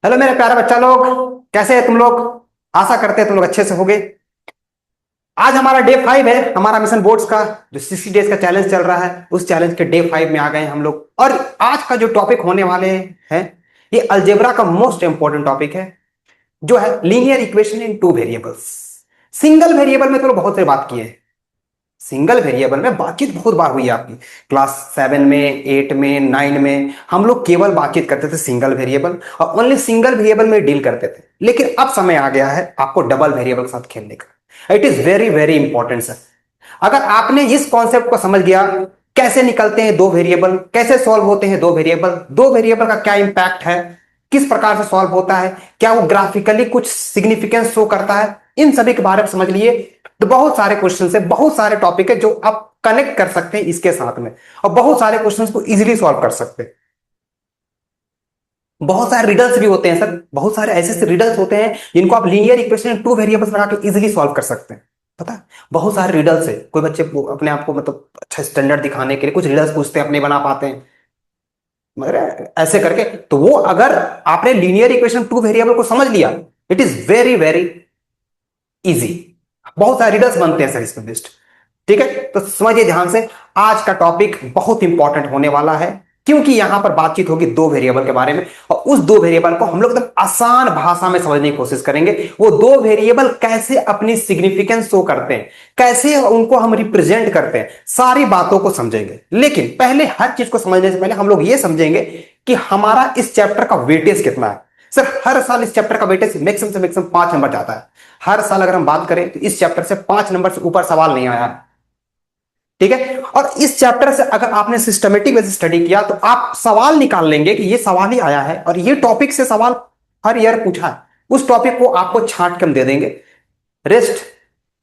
Hello मेरे प्यारे बच्चा लोग, कैसे हैं तुम लोग। आशा करते हैं तुम लोग अच्छे से होगे। आज हमारा डे 5 है, हमारा मिशन बोर्ड्स का जो 60 डेज का चैलेंज चल रहा है, उस चैलेंज के डे 5 में आ गए हैं हम लोग। और आज का जो टॉपिक होने वाले हैं, ये अलजेब्रा का मोस्ट इंपॉर्टेंट टॉपिक है, जो है linear equation in two variables. Single variable में तो लोग बहुत से बात किए हैं, सिंगल वेरिएबल में बातचीत बहुत बार हुई है आपकी। क्लास 7 में, 8 में, 9 में हम लोग केवल बातचीत करते थे सिंगल वेरिएबल, और ओनली सिंगल वेरिएबल में डील करते थे। लेकिन अब समय आ गया है आपको डबल वेरिएबल के साथ खेलने का। It is very very important sir. अगर आपने इस कॉन्सेप्ट को समझ गया, कैसे निकलते हैं दो वेरिएबल, कैसे सॉल्व होते हैं दो वेरिएबल का क्या इंपैक्ट है, किस प्रकार से सॉल्व होता है, क्या वो ग्राफिकली कुछ सिग्निफिकेंस शो करता है, इन सभी के बारे में समझ लिए तो बहुत सारे क्वेश्चन है, बहुत सारे टॉपिक है जो आप कनेक्ट कर सकते हैं इसके साथ में, और बहुत सारे क्वेश्चंस को इजीली सॉल्व कर सकते हैं। बहुत सारे रिडल्स भी होते हैं सर, बहुत सारे ऐसे ऐसे रिडल्स होते हैं जिनको आप लीनियर इक्वेशन टू वेरिएबल्स लगा के इजीली सॉल्व कर सकते हैं। पता है, बहुत सारे रिडल्स है। कोई बच्चे अपने आप को मतलब अच्छा स्टैंडर्ड दिखाने के लिए कुछ रिडल्स पूछते हैं, अपने बना पाते हैं, मगर ऐसे करके तो वो अगर आपने लीनियर इक्वेशन टू वेरिएबल को समझ लिया, it is very very easy. बहुत सारे रिडल्स बनते हैं सर इसमें बेस्ट। ठीक है, तो समझिए ध्यान से, आज का टॉपिक बहुत इंपॉर्टेंट होने वाला है, क्योंकि यहां पर बातचीत होगी दो वेरिएबल के बारे में, और उस दो वेरिएबल को हम लोग एकदम आसान भाषा में समझने की कोशिश करेंगे। वो दो वेरिएबल कैसे अपनी सिग्निफिकेंस शो करते हैं, कैसे उनको हम रिप्रेजेंट करते हैं, सारी बातों को समझेंगे। लेकिन पहले हर चीज को समझने से पहले हम लोग ये समझेंगे कि हमारा इस चैप्टर का वेटेज कितना है। सर हर साल इस चैप्टर का वेटेज मैक्सिमम से मैक्सिमम 5 नंबर जाता है। हर साल अगर हम बात करें तो इस चैप्टर से 5 नंबर से ऊपर सवाल नहीं आया है। ठीक है, और इस चैप्टर से अगर आपने सिस्टमेटिक वे से स्टडी किया तो आप सवाल निकाल लेंगे कि ये सवाल ही आया है और ये टॉपिक से सवाल हर ईयर पूछा है, उस टॉपिक को आपको छांट के हम दे देंगे। रेस्ट,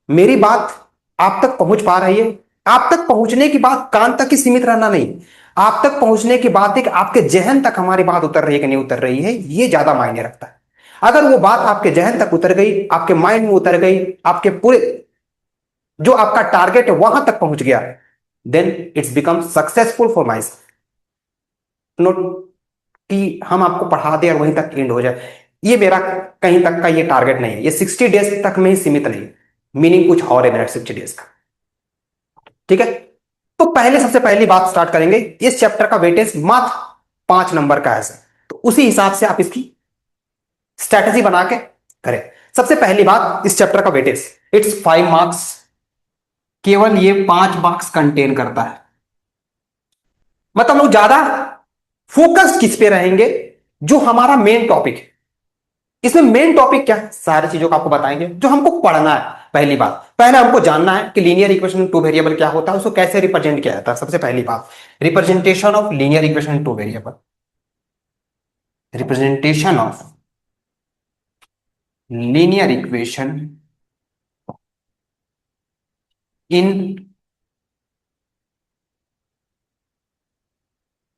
मेरी बात आप तक पहुंच पा रही है? आप तक पहुंचने की बात कान तक ही सीमित रहना नहीं, आप तक पहुंचने की बात है कि आपके जहन तक हमारी बात उतर रही है कि नहीं उतर रही है, ये ज्यादा मायने रखता है। अगर वो बात आपके जहन तक उतर गई, आपके माइंड में उतर गई, आपके पूरे जो आपका टारगेट है वहां तक पहुंच गया, then it's become successful for my note कि हम आपको पढ़ा दें और वहीं तक एंड हो जाए। ये मेरा कहीं तक का ये टारगेट नहीं है, ये 60 डेज तक में ही सीमित नहीं है, मीनिंग कुछ और है मेरा 60 डेज का। ठीक है, तो पहले सबसे पहली बात स्टार्ट करेंगे, इस चैप्टर का वेटेज मात्र 5 नंबर का है सर, तो उसी हिसाब से आप इसकी स्ट्रेटजी बना के करें। सबसे पहली बात, इस चैप्टर का वेटेज इट्स 5 मार्क्स, केवल ये 5 मार्क्स कंटेन करता है। मतलब लोग ज्यादा फोकस किस पे रहेंगे, जो हमारा मेन टॉपिक है। इसमें मेन टॉपिक क्या है, सारी चीजों को आपको बताएंगे जो हमको पढ़ना है। पहली बात, पहले हमको जानना है कि लीनियर इक्वेशन टू वेरिएबल क्या होता है, उसको कैसे रिप्रेजेंट किया जाता है। सबसे पहली बात, representation of linear equation two variable, representation of linear equation in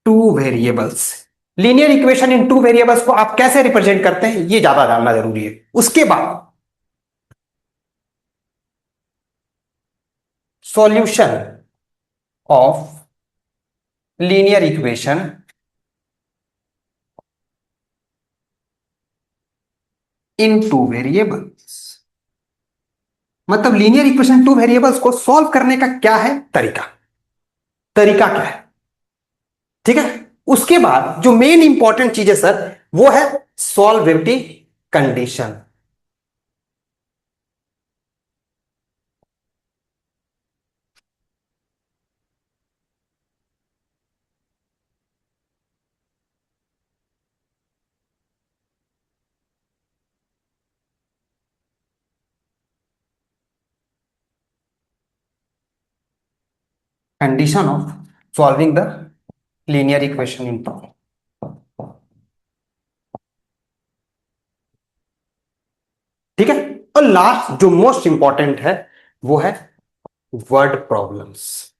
two variables. Linear equation in two variables को आप कैसे रिप्रेजेंट करते हैं, ये ज्यादा जानना जरूरी है। उसके बाद solution of linear equation in two variables, मतलब लीनियर इक्वेशन टू वेरिएबल्स को सॉल्व करने का क्या है तरीका, तरीका क्या है। ठीक है, उसके बाद जो मेन इंपॉर्टेंट चीज है सर, वो है solvability condition. Condition of solving the linear equation in two. ठीक है, और लास्ट जो मोस्ट इंपॉर्टेंट है वो है वर्ड प्रॉब्लम्स।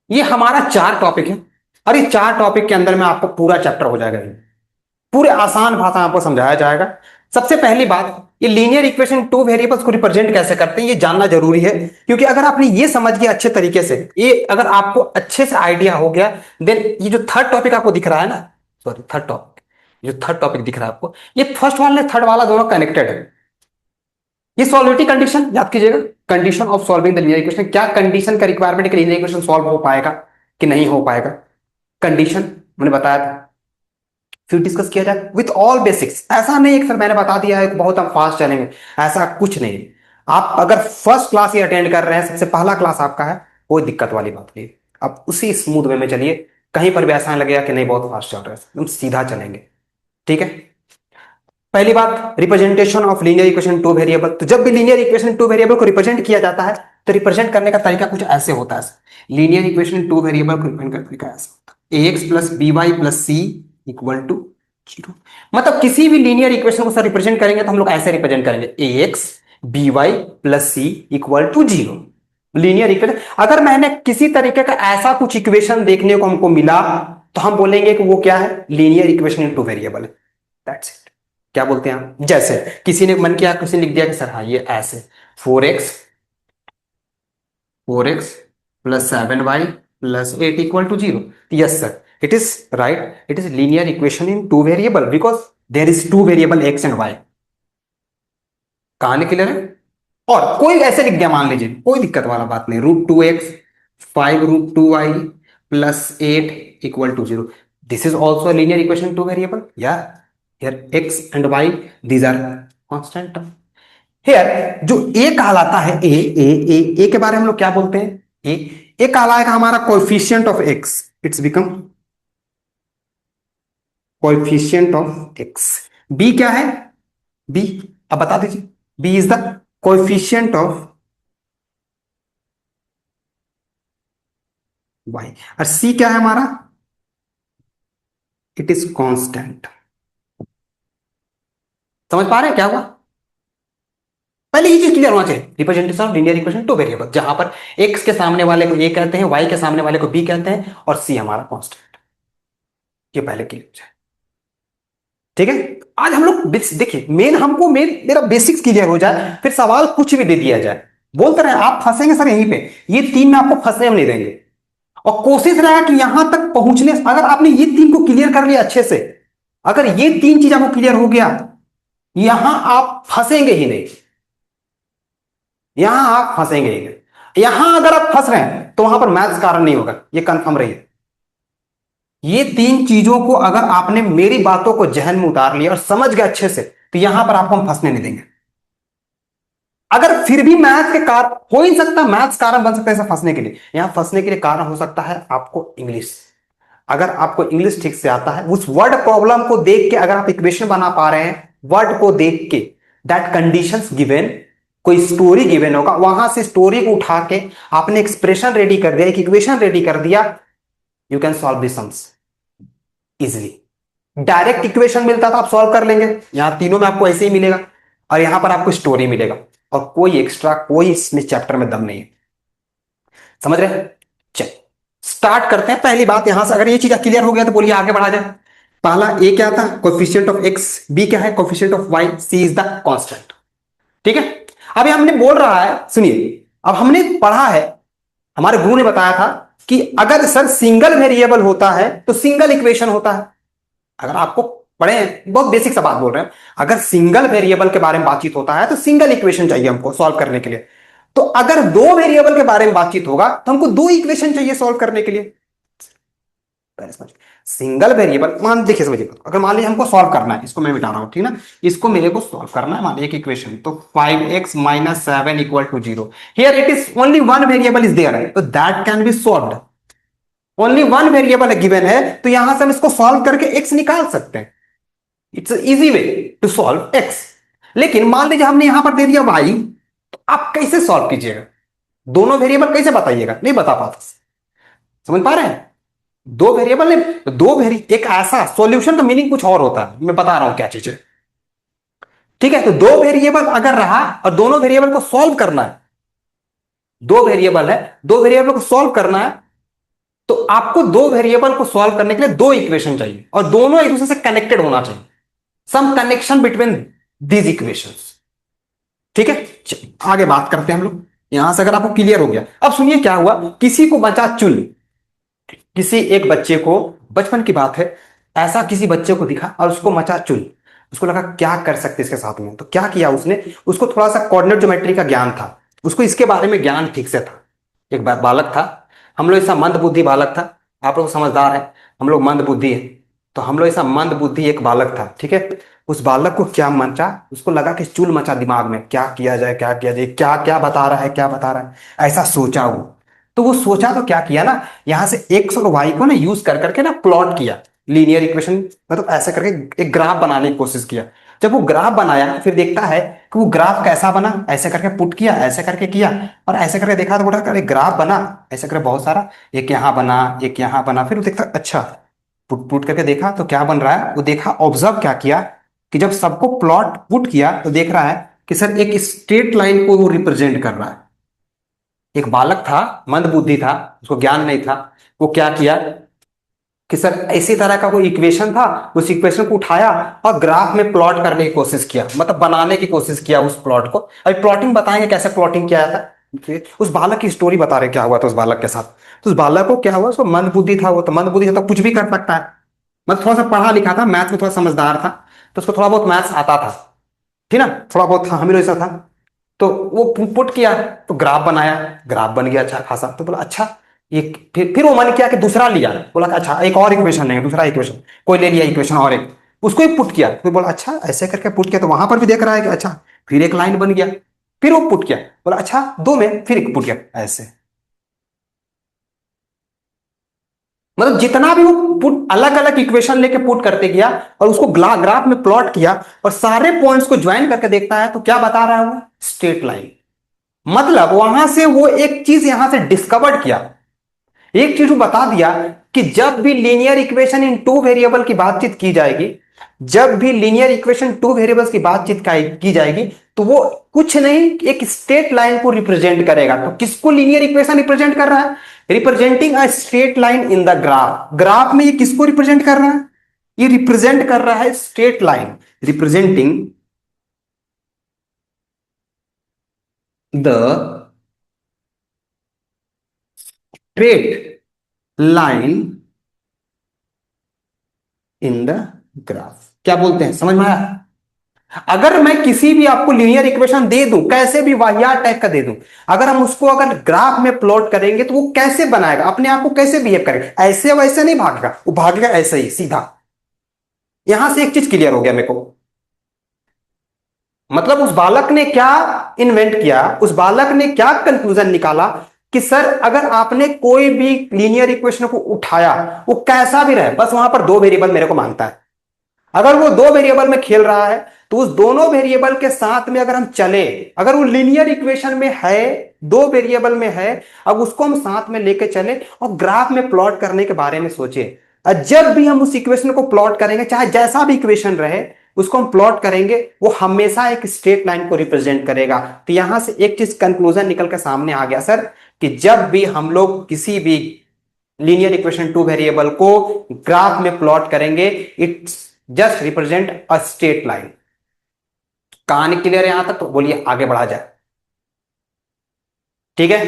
ये हमारा 4 टॉपिक है, और ये 4 टॉपिक के अंदर में आपको पूरा चैप्टर हो जाएगा, पूरे आसान भाषा में आपको समझाया जाएगा। सबसे पहली बात, ये लीनियर इक्वेशन टू वेरिएबल्स को रिप्रेजेंट कैसे करते हैं ये जानना जरूरी है, क्योंकि अगर आपने ये समझ गया अच्छे तरीके से, ये अगर आपको अच्छे से आइडिया हो गया, देन ये जो थर्ड टॉपिक आपको दिख रहा है ना, सॉरी थर्ड टॉपिक, जो थर्ड टॉपिक दिख रहा है आपको, ये फर्स्ट वाला थर्ड वाला दोनों कनेक्टेड है। ये सॉल्विटी कंडीशन याद कीजिएगा, condition of solving the linear equation, क्या कंडीशन का रिक्वायरमेंट है कि लीनियर इक्वेशन सॉल्व हो पाएगा कि नहीं हो पाएगा, कंडीशन मैंने बताया था। फिर डिस्कस किया जाए विथ ऑल बेसिक्स, ऐसा नहीं है सर मैंने बता दिया है बहुत हम फास्ट चलेंगे, ऐसा कुछ नहीं। आप अगर फर्स्ट क्लास ही अटेंड कर रहे हैं, सबसे पहला क्लास आपका है, कोई दिक्कत वाली बात नहीं, आप उसी स्मूथ वे में चलिए, कहीं पर भी ऐसा लगेगा कि नहीं बहुत फास्ट चल रहा है, एकदम सीधा चलेंगे, ठीक है। पहली बात, representation of linear equation two variable. तो जब भी लीनियर इक्वेशन टू वेरिएबल को रिप्रेजेंट किया जाता है, तो रिप्रेजेंट करने का तरीका कुछ ऐसे होता है। लीनियर इक्वेशन टू वेरिएबल को रिप्रेजेंट करने का तरीका ऐसा होता है, ax plus b y plus c equal to zero. मतलब किसी भी लीनियर इक्वेशन को सर रिप्रेजेंट करेंगे तो हम लोग ऐसे रिप्रेजेंट करेंगे, ax b y plus c equal to zero. Linear equation, अगर मैंने किसी तरीके का ऐसा कुछ इक्वेशन देखने को हमको मिला, तो हम बोलेंगे कि वो क्या है, linear equation in two variable है, दैट्स इट। क्या बोलते हैं आप, जैसे किसी ने मन किया, किसी ने लिख दिया कि सर हाँ ये ऐसे 4x plus 7y plus 8 equal to zero. Yes sir, it is right, it is linear equation in two variable because there is two variable x and y। कहानी क्लियर है। और कोई ऐसे लिख दिया मान लीजिए, कोई दिक्कत वाला बात नहीं, √2x 5√2y plus 8 equal to zero, this is also linear equation two variable, या here x and y these are constant term। here जो a कहलाता है, a के बारे में हम लोग क्या बोलते हैं, a कहलाएगा हमारा coefficient of x, it's become coefficient of x। b क्या है, b अब बता दीजिए, b is the coefficient of y, और c क्या है हमारा, इट इज कांस्टेंट। समझ पा रहे हैं क्या हुआ, पहले ये चीज क्लियर होना चाहिए, representation of linear equation two variable, जहां पर x के सामने वाले को a कहते हैं, y के सामने वाले को b कहते हैं, और c हमारा कांस्टेंट, ये पहले क्लियर है, ठीक है। आज हम लोग देखिए, मेरा बेसिक्स क्लियर हो जाए, फिर सवाल कुछ भी दे दिया जाए, बोलते रहे आप फंसेंगे सर यहीं पे, ये तीन में आपको फंसने हम नहीं देंगे, और कोशिश रहा कि यहां तक पहुंचने, अगर आपने ये तीन को क्लियर कर लिया अच्छे से, अगर ये तीन चीज आपको क्लियर हो गया, यहां आप फंसेंगे ही नहीं, यहां आप फंसेंगे ही नहीं। यहां अगर आप फंस रहे हैं तो वहां पर मैथ्स कारण नहीं होगा, ये कंफर्म रहिए। ये तीन चीजों को अगर आपने मेरी बातों को जहन में उतार लिया और समझ गए अच्छे से, तो यहां पर आपको हम फंसने नहीं देंगे। अगर फिर भी मैथ के कारण हो ही सकता, मैथ्स कारण बन सकता है ऐसा फंसने के लिए, यहां फंसने के लिए कारण हो सकता है आपको इंग्लिश। अगर आपको इंग्लिश ठीक से आता है, उस वर्ड प्रॉब्लम को देख के अगर आप इक्वेशन बना पा रहे हैं, वर्ड को देख के, दैट कंडीशंस गिवन, कोई स्टोरी गिवन होगा, वहां से स्टोरी को उठा के आपने एक्सप्रेशन रेडी कर दिया, एक इक्वेशन रेडी कर दिया, you can solve this sums easily. Direct equation मिलता था आप सॉल्व कर लेंगे, यहां तीनों में आपको ऐसे ही मिलेगा, और यहां पर आपको स्टोरी मिलेगा, और कोई एक्स्ट्रा कोई इसमें चैप्टर में दम नहीं है। समझ रहे हैं, चल स्टार्ट करते हैं। पहली बात यहां से अगर ये चीज क्लियर हो गया तो बोलिए आगे बढ़ा जाए। पहला ए क्या था, कोएफिशिएंट ऑफ x, बी क्या है, coefficient of y, c is the constant, ठीक है। अभी हमने बोल रहा है, सुनिए, अब हमने पढ़ा है, हमारे गुरु ने बताया था कि अगर सर सिंगल वेरिएबल होता है तो सिंगल इक्वेशन होता है। अगर आपको पढ़े, बहुत बेसिक सा बात बोल रहे हैं, अगर सिंगल वेरिएबल के बारे में बातचीत होता है तो सिंगल इक्वेशन चाहिए हमको सॉल्व करने के लिए। तो अगर दो वेरिएबल के बारे में बातचीत होगा तो हमको दो इक्वेशन चाहिए सॉल्व करने के लिए। सिंगल वेरिएबल, मान देखिए समझिए, अगर मान लीजिए हमको सॉल्व करना है, इसको मैं मिटा रहा हूं, ठीक ना, इसको मेरे को सॉल्व करना है, मान लीजिए एक इक्वेशन, तो 5x - 7 equal to 0, here it is only one variable is there, तो that can be solved. Only one variable given है, तो यहां से हम इसको सॉल्व करके x निकाल सकते हैं, it's easy way to solve x। लेकिन मान लीजिए हमने यहां पर दे दिया y, तो आप कैसे सॉल्व कीजिएगा, दोनों वेरिएबल कैसे बताइएगा, नहीं बता पाता। समझ पा रहे हैं, दो वेरिएबल ने एक ऐसा सॉल्यूशन का मीनिंग कुछ और होता है, मैं बता रहा हूं क्या चीज है, ठीक है। तो दो वेरिएबल अगर रहा और दोनों वेरिएबल को सॉल्व करना है, दो वेरिएबल है, दो वेरिएबल को सॉल्व करना है, तो आपको दो वेरिएबल को सॉल्व करने के लिए दो इक्वेशन चाहिए, और दोनों एक दूसरे से कनेक्टेड होना चाहिए, some connection between these equations. ठीक है, आगे बात करते हैं हम लोग। यहां से अगर आपको क्लियर हो गया, अब सुनिए क्या हुआ। किसी को बचा चुल, किसी एक बच्चे को, बचपन की बात है, ऐसा किसी बच्चे को दिखा और उसको मचा चुल। उसको लगा क्या कर सकते इसके साथ में, तो क्या किया उसने, उसको थोड़ा सा कोऑर्डिनेट ज्योमेट्री का ज्ञान था, उसको इसके बारे में ज्ञान ठीक से था। एक बालक था, हम लोग ऐसा मंद बुद्धि बालक था, आप लोग समझदार है, हम लोग मंद बुद्धि है, तो हम लोग ऐसा मंद बुद्धि एक बालक था, ठीक है। उस बालक को क्या मचा, उसको लगा कि चुल मचा दिमाग में, क्या किया जाए क्या किया जाए, क्या क्या बता रहा है क्या बता रहा है, ऐसा सोचा वो। तो वो सोचा तो क्या किया ना, यहां से एक्स और वाई को ना यूज कर करके ना प्लॉट किया, लीनियर इक्वेशन, मतलब ऐसे करके एक ग्राफ बनाने की कोशिश किया। जब वो ग्राफ बनाया फिर देखता है कि वो ग्राफ कैसा बना, ऐसे करके पुट किया, ऐसे करके किया, और ऐसे करके देखा तो बोला अरे ग्राफ बना ऐसे करके बहुत सारा, एक यहाँ बना एक यहाँ बना, फिर वो देखता अच्छा, पुट पुट करके देखा तो क्या बन रहा है, वो देखा, ऑब्जर्व क्या किया कि जब सबको प्लॉट पुट किया तो देख रहा है कि सर एक स्ट्रेट लाइन को वो रिप्रेजेंट कर रहा है। एक बालक था, मंद बुद्धि था, उसको ज्ञान नहीं था, वो क्या किया कि सर इसी तरह का कोई इक्वेशन था, उस इक्वेशन को उठाया और ग्राफ में प्लॉट करने की कोशिश किया, मतलब बनाने की कोशिश किया उस प्लॉट को। अभी प्लॉटिंग बताएंगे कैसे प्लॉटिंग किया था। फिर उस बालक की स्टोरी बता रहे क्या हुआ था उस बालक के साथ। तो उस बालक को क्या हुआ, उसको मंद बुद्धि था, वो तो मंद बुद्धि था तो कुछ भी कर सकता है, मतलब थोड़ा सा पढ़ा लिखा था, मैथ में थोड़ा समझदार था, तो उसको थोड़ा बहुत मैथ्स आता था, ठीक ना, थोड़ा बहुत था, हमें ऐसा था। तो वो पुट किया, तो ग्राफ बनाया, ग्राफ बन गया अच्छा खासा, तो बोला अच्छा ये, फिर वो मन किया कि दूसरा लिया, बोला कि अच्छा एक और इक्वेशन लेंगे, दूसरा इक्वेशन कोई ले लिया इक्वेशन और एक, उसको ही पुट किया, फिर बोला अच्छा ऐसे करके पुट किया, तो वहां पर भी देख रहा है कि अच्छा, फिर एक लाइन बन गया, फिर वो पुट किया, बोला अच्छा दो में फिर एक पुट किया, ऐसे, मतलब जितना भी वो पुट अलग अलग इक्वेशन लेके पुट करते गया और उसको ग्राफ में प्लॉट किया और सारे पॉइंट्स को ज्वाइन करके देखता है तो क्या बता रहा है वो, स्ट्रेट लाइन। मतलब वहां से वो एक चीज यहां से डिस्कवर किया, एक चीज वो बता दिया कि जब भी linear equation in two variable की बातचीत की जाएगी, जब भी लीनियर इक्वेशन टू वेरिएबल्स की बातचीत की जाएगी, तो वो कुछ नहीं एक स्ट्रेट लाइन को रिप्रेजेंट करेगा। तो किसको लीनियर इक्वेशन रिप्रेजेंट कर रहा है, representing a straight line in the graph. Graph में ये किसको रिप्रेजेंट कर रहा है, ये रिप्रेजेंट कर रहा है straight line, representing the straight line in the graph. क्या बोलते हैं, समझ में आया। अगर मैं किसी भी आपको लीनियर इक्वेशन दे दूं, कैसे भी वाहियात टाइप का दे दूं, अगर हम उसको अगर ग्राफ में प्लॉट करेंगे तो वो कैसे बनाएगा, अपने आप को कैसे बिहेव करेगा, ऐसे वैसे नहीं भागेगा, वो भागेगा ऐसे ही सीधा। यहां से एक चीज क्लियर हो गया मेरे को, मतलब उस बालक ने क्या इन्वेंट किया, उस बालक ने क्या कंक्लूजन निकाला कि सर अगर आपने कोई भी लीनियर इक्वेशन को उठाया, वो कैसा भी रहे, बस वहां पर दो वेरिएबल मेरे को मानता है। अगर वो दो वेरिएबल में खेल रहा है तो उस दोनों वेरिएबल के साथ में अगर हम चले, अगर वो लीनियर इक्वेशन में है, दो वेरिएबल में है, अब उसको हम साथ में लेके चले और ग्राफ में प्लॉट करने के बारे में सोचे। और जब भी हम उस इक्वेशन को प्लॉट करेंगे, चाहे जैसा भी इक्वेशन रहे, उसको हम प्लॉट करेंगे, वो हमेशा एक स्ट्रेट लाइन को रिप्रेजेंट करेगा। तो यहां से एक चीज कंक्लूजन निकल के सामने आ गया सर, कि जब भी हम लोग किसी भी लीनियर इक्वेशन टू वेरिएबल को ग्राफ में प्लॉट करेंगे, it's just represent a straight line. कहानी क्लियर है यहां तक, तो बोलिए आगे बढ़ा जाए। ठीक है,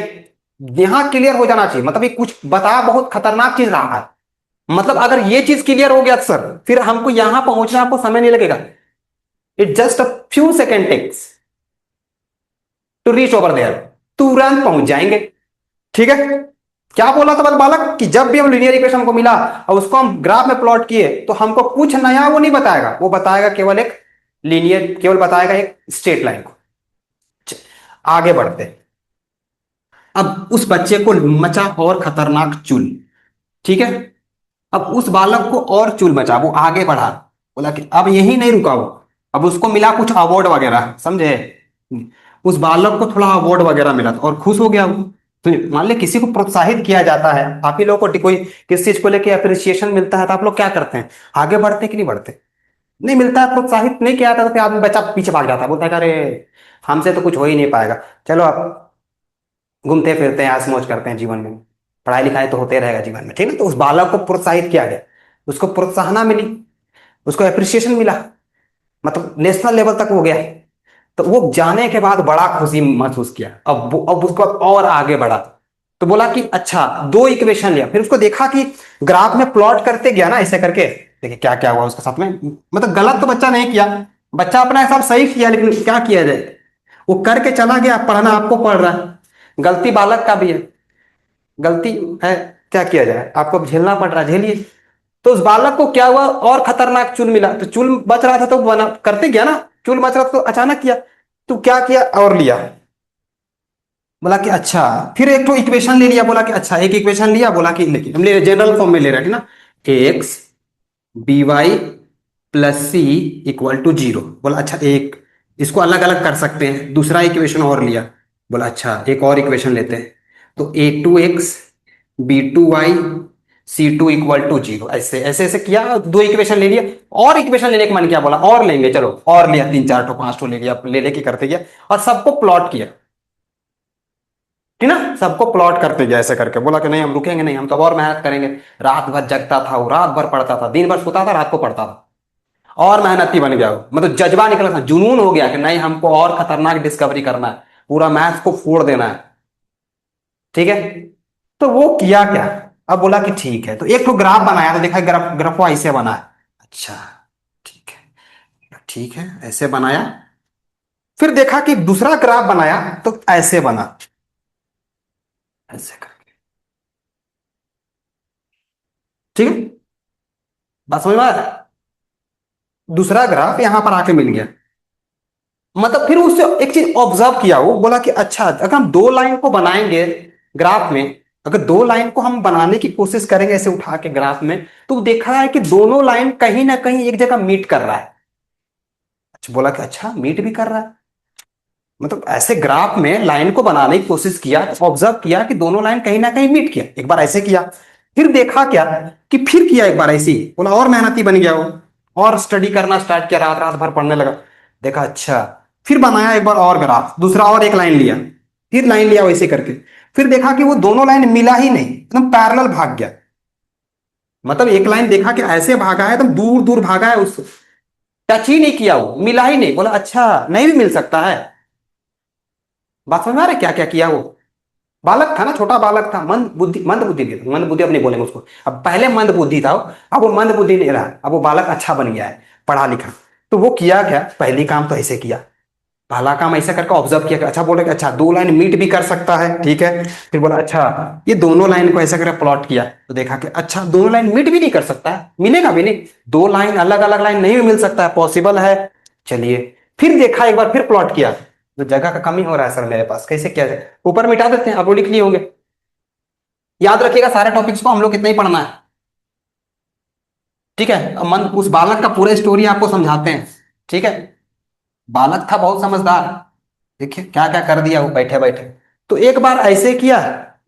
यहां क्लियर हो जाना चाहिए, मतलब ये कुछ बता बहुत खतरनाक चीज रहा है, मतलब अगर ये चीज क्लियर हो गया सर, फिर हमको यहां पहुंचने आपको समय नहीं लगेगा, it just a few second takes to reach over there, तुरंत पहुंच जाएंगे। ठीक है, क्या बोला था बल बालक कि जब भी हम लीनियर इक्वेशन हमको मिला और उसको हम ग्राफ में प्लॉट किए तो हमको कुछ नया वो नहीं बताएगा, वो बताएगा केवल एक लीनियर, केवल बताएगा एक स्ट्रेट लाइन को। आगे बढ़ते हैं। अब उस बच्चे को मचा और खतरनाक चुल, ठीक है। अब उस बालक को और चुल मचा, वो आगे बढ़ा, बोला कि अब यही नहीं रुका वो, अब उसको मिला कुछ अवार्ड वगैरह, समझे, उस बालक को थोड़ा अवार्ड वगैरह मिला और खुश हो गया वो। तो मान ले किसी को प्रोत्साहित किया जाता है, आप ही लोगों को कोई किस चीज को लेके अप्रिसिएशन मिलता है तो आप लोग क्या करते हैं, आगे बढ़ते कि नहीं बढ़ते। नहीं मिलता है, प्रोत्साहित नहीं किया जाता तो फिर आदमी बच्चा पीछे भाग जाता है, बोलता है कि अरे हमसे तो कुछ हो ही नहीं पाएगा, चलो आप घूमते फिरते हैं, ऐश मौज करते हैं जीवन में, पढ़ाई लिखाई तो होते रहेगा जीवन में, ठीक है। तो उस बालक को प्रोत्साहित किया गया, उसको प्रोत्साहना मिली, उसको अप्रिसिएशन मिला, मतलब नेशनल लेवल तक हो गया। तो वो जाने के बाद बड़ा खुशी महसूस किया। अब उसको और आगे बढ़ा, तो बोला कि अच्छा दो इक्वेशन लिया, फिर उसको देखा कि ग्राफ में प्लॉट करते गया ना ऐसे करके, देखिए क्या क्या हुआ उसके साथ में। मतलब गलत तो बच्चा नहीं किया, बच्चा अपना हिसाब सही किया, लेकिन क्या किया जाए, वो करके चला गया, पढ़ना आपको पढ़ रहा है, गलती बालक का भी है, गलती है, क्या किया जाए, आपको अब झेलना पड़ रहा है, झेलिए। तो उस बालक को क्या हुआ, और खतरनाक चूल मिला, तो चूल बच रहा था तो बना करते गया ना, चूल बच रहा था तो अचानक किया, तो क्या किया और लिया, बोला कि अच्छा, फिर एक तो इक्वेशन ले लिया, बोला कि अच्छा एक इक्वेशन लिया, बोला कि लेकिन हम ले जनरल फॉर्म में ले रहे हैं ना, x b y plus c equal to zero, बोला अच्छा एक इसको अलग अलग कर सकते हैं, दूसरा इक्वेशन और लिया, बोला अच्छा एक और इक्वेशन लेते हैं, तो a two x b two y c two equal to zero, ऐसे ऐसे ऐसे किया, दो इक्वेशन ले लिया, और इक्वेशन लेने का मन किया, बोला और लेंगे चलो, और लिया, तीन चार ठो पांच ठो ले लिया, ले लेके करते गया, और सबको प्लॉट किया, ठीक ना, सबको प्लॉट करते गया ऐसे करके, बोला कि नहीं हम रुकेंगे नहीं, हम तो और मेहनत करेंगे। रात भर जगता था वो, रात भर पढ़ता था, दिन भर सोता था, रात को पढ़ता था, और मेहनती बन गया वो, मतलब जज्बा निकला था, जुनून हो गया कि नहीं हमको और खतरनाक डिस्कवरी करना है, पूरा मैथ्स को फोड़ देना है, ठीक है। तो वो किया क्या, अब बोला कि ठीक है, तो एक तो ग्राफ बनाया, तो देखा ग्राफ, ग्राफ ऐसे बना है, अच्छा ठीक है, ठीक है ऐसे बनाया, फिर देखा कि दूसरा ग्राफ बनाया तो ऐसे बना, ऐसे करके, ठीक है, बात समझ में आ रहा है? दूसरा ग्राफ यहां पर आके मिल गया, मतलब फिर उससे एक चीज ऑब्जर्व किया, वो बोला कि अच्छा अगर हम दो लाइन को बनाएंगे ग्राफ में, अगर दो लाइन को हम बनाने की कोशिश करेंगे ऐसे उठा के ग्राफ में, तो देखा है कि दोनों लाइन कहीं ना कहीं एक जगह मीट कर रहा है, अच्छा बोला कि अच्छा मीट भी कर रहा है, मतलब ऐसे ग्राफ में लाइन को बनाने की कोशिश किया, तो ऑब्जर्व किया कि दोनों लाइन कहीं ना कहीं मीट किया, एक बार ऐसे किया, फिर देखा क्या कि फिर किया एक बार ऐसे ही, बोला और मेहनती बन गया वो, और स्टडी करना स्टार्ट किया, रात रात भर पढ़ने लगा, देखा अच्छा, फिर बनाया एक बार और ग्राफ, दूसरा और एक लाइन लिया, फिर लाइन लिया वैसे करके, फिर देखा कि वो दोनों लाइन मिला ही नहीं, एकदम पैरेलल भाग गया, मतलब एक लाइन देखा कि ऐसे भागा है, एकदम दूर दूर भागा है, उस टच ही नहीं किया, वो मिला ही नहीं, बोला अच्छा नहीं भी मिल सकता है, बात समझ में आ रहा है क्या क्या किया वो, बालक था ना, छोटा बालक था, मंद बुद्धि भी था, मंद बुद्धि अब नहीं बोलेंगे उसको, अब पहले मंद बुद्धि था वो, अब वो मंद बुद्धि नहीं रहा, अब वो बालक अच्छा बन गया है, पढ़ा लिखा, तो वो किया क्या, पहली काम तो ऐसे किया, पहला काम ऐसा करके ऑब्जर्व किया कि अच्छा, बोले कि अच्छा दो लाइन मीट भी कर सकता है, ठीक है, फिर बोला अच्छा ये दोनों लाइन को ऐसा करके प्लॉट किया, तो देखा कि अच्छा दोनों लाइन मीट भी नहीं कर सकता है, मिलेगा भी नहीं, दो लाइन अलग अलग लाइन नहीं भी मिल सकता है, पॉसिबल है, चलिए, फिर देखा एक बार फिर प्लॉट किया, तो जगह का कमी हो रहा है सर मेरे पास, कैसे किया जाए, ऊपर मिटा देते हैं, आप वो लिख लिए होंगे, याद रखिएगा सारे टॉपिक्स को हम लोग कितना ही पढ़ना है, ठीक है, अब मन उस बालक का पूरा स्टोरी आपको समझाते हैं, ठीक है, बालक था बहुत समझदार, देखिए क्या क्या कर दिया वो बैठे बैठे, तो एक बार ऐसे किया,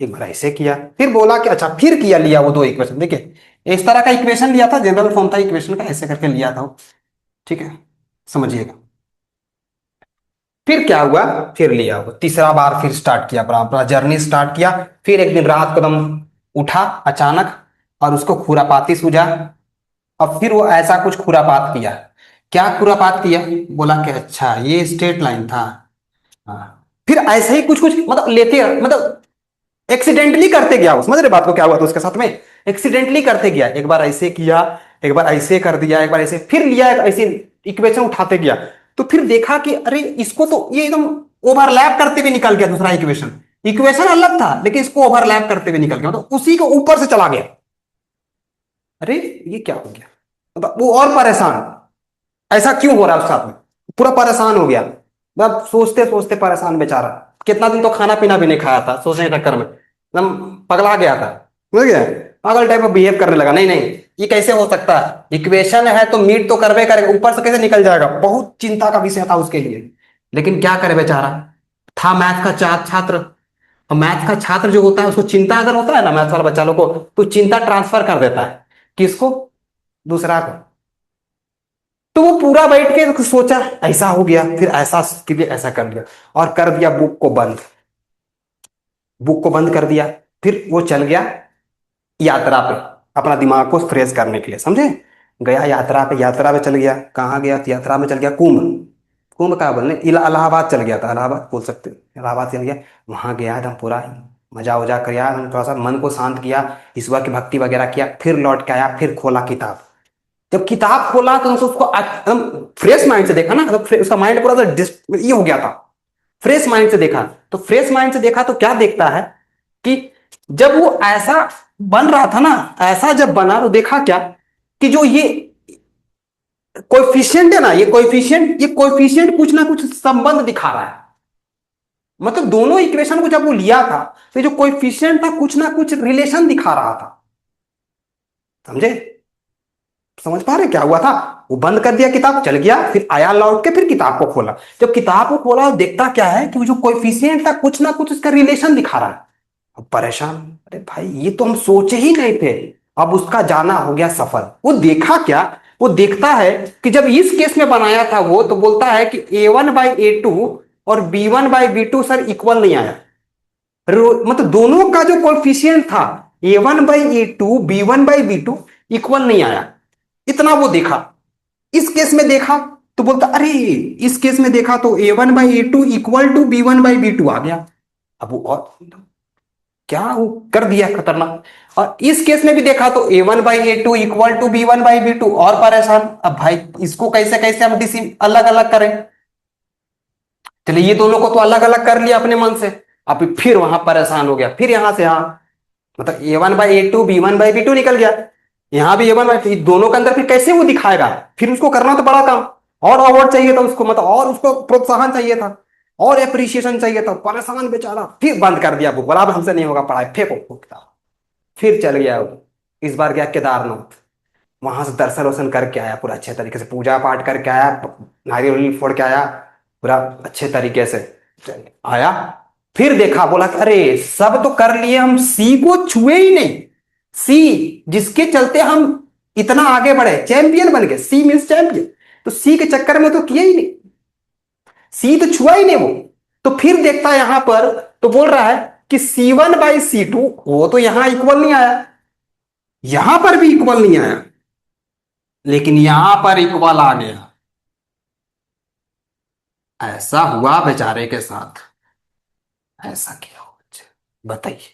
एक बार ऐसे किया, फिर बोला कि अच्छा फिर किया, लिया वो दो इक्वेशन, देखिए इस तरह का इक्वेशन लिया था, जनरल फॉर्म था इक्वेशन का, ऐसे करके लिया था वो, ठीक है, समझिएगा, फिर क्या हुआ, फिर लिया वो तीसरा बार, फिर स्टार्ट किया अपना अपना जर्नी स्टार्ट किया, फिर एक दिन रात को दम उठा अचानक, और उसको खुरापाती सूझा, और फिर वो ऐसा कुछ खुरापात किया, क्या खुरापात किया, बोला कि अच्छा ये स्ट्रेट लाइन था, हाँ, फिर ऐसे ही कुछ कुछ मतलब लेते, मतलब एक्सीडेंटली करते गया, वो समझ रहे बात को, क्या हुआ था उसके साथ में, एक्सीडेंटली करते गया, एक बार ऐसे किया, एक बार ऐसे कर दिया, एक बार ऐसे, फिर लिया ऐसे इक्वेशन उठाते गया, तो फिर देखा कि अरे इसको तो ये एकदम ओवरलैप करते हुए निकल गया, दूसरा इक्वेशन, इक्वेशन अलग था लेकिन इसको ओवरलैप करते हुए निकल गया, मतलब उसी के ऊपर से चला गया, अरे ये क्या हो गया, मतलब वो और परेशान, ऐसा क्यों हो रहा है उसके साथ में, पूरा परेशान हो गया, मतलब सोचते सोचते परेशान बेचारा, कितना दिन तो खाना पीना भी नहीं खाया था सोचने के चक्कर में, एकदम पगला गया था, समझ गया, पागल टाइप का बिहेव करने लगा, नहीं नहीं ये कैसे हो सकता है, इक्वेशन है तो मीट तो करवे करेगा, ऊपर से कैसे निकल जाएगा, बहुत चिंता का विषय था उसके लिए, लेकिन क्या करे बेचारा, था मैथ का छात्र, और मैथ का छात्र जो होता है उसको चिंता अगर होता है ना, मैथ वाला बच्चा लोग को, तो चिंता ट्रांसफर कर देता है, किसको, दूसरा को, तो वो पूरा बैठ के सोचा, ऐसा हो गया, फिर ऐसा के लिए ऐसा कर दिया, और कर दिया बुक को बंद, बुक को बंद कर दिया, फिर वो चल गया यात्रा पे, अपना दिमाग को फ्रेश करने के लिए, समझे, गया यात्रा पे, यात्रा पे चल गया, कहाँ गया, यात्रा में चल गया कुंभ, कुंभ का बोलने इलाहाबाद चल गया था, इलाहाबाद बोल सकते हो, इलाहाबाद चल गया। वहां गया एकदम पूरा मजा वजा किया, थोड़ा सा मन को शांत किया, ईश्वर की भक्ति वगैरह किया, फिर लौट के आया, फिर खोला किताब। जब किताब खोला तो उसको एकदम फ्रेश माइंड से देखा ना, तो उसका माइंड पूरा ये हो गया था। फ्रेश माइंड से देखा, तो फ्रेश माइंड से देखा तो क्या देखता है कि जब वो ऐसा बन रहा था ना, ऐसा जब बना तो देखा क्या कि जो ये कोएफिशिएंट है ना, ये कोएफिशिएंट कुछ ना कुछ संबंध दिखा रहा है। मतलब दोनों इक्वेशन को जब वो लिया था तो जो कोएफिशिएंट था कुछ ना कुछ रिलेशन दिखा रहा था। समझे? समझ पा रहे क्या हुआ था? वो बंद कर दिया किताब, चल गया, फिर आया लौट के, फिर किताब को खोला। जब किताब को खोला तो देखता क्या है कि वो जो कोएफिशिएंट था कुछ ना कुछ उसका रिलेशन दिखा रहा है। अब परेशान, अरे भाई ये तो हम सोचे ही नहीं थे। अब उसका जाना हो गया सफल। वो देखा क्या, वो देखता है कि जब इस केस में बनाया था वो, तो बोलता है कि A1/A2 और B1/B2 सर इक्वल नहीं आया। मतलब दोनों का जो कोएफिशिएंट था A1/A2 B1/B2 इक्वल नहीं आया। इतना वो देखा। इस केस में देखा तो बोलता अरे, इस केस में देखा तो A1/A2 इक्वल टू B1/B2 आ गया। अब वो और क्या वो कर दिया खतरनाक। और इस केस में भी देखा तो A1/A2 इक्वल टू B1/B2, और परेशान। अब भाई इसको कैसे कैसे हम अलग अलग करें? चलिए ये दोनों को तो अलग अलग कर लिया अपने मन से। अब फिर वहां परेशान हो गया, फिर यहां से यहां, मतलब A1/A2 B1/B2 निकल गया। यहां भी A1/A2, दोनों के अंदर फिर कैसे वो दिखाएगा? फिर उसको करना तो बड़ा काम, और अवार्ड चाहिए था उसको, मतलब और उसको प्रोत्साहन चाहिए था, और एप्रिसिएशन चाहिए था। परेशान बेचारा, फिर बंद कर दिया बुक, बोला अब हमसे नहीं होगा पढ़ाई, फेंको किताब। फिर चल गया वो। इस बार गया केदारनाथ। वहां से दर्शन वर्शन करके आया, पूरा अच्छे तरीके से पूजा पाठ करके आया, नारियल वारियल फोड़ के आया, पूरा अच्छे तरीके से आया। फिर देखा, बोला कि अरे सब तो कर लिए, हम सी को छुए ही नहीं। सी जिसके चलते हम इतना आगे बढ़े, चैंपियन बन गए, सी मीन्स चैंपियन, तो सी के चक्कर में तो किया ही नहीं, सी तो छुआ ही नहीं वो। तो फिर देखता है यहां पर, तो बोल रहा है कि C1/C2 वो तो यहां इक्वल नहीं आया, यहां पर भी इक्वल नहीं आया, लेकिन यहां पर इक्वल आ गया। ऐसा हुआ बेचारे के साथ। ऐसा क्या हो, बताइए।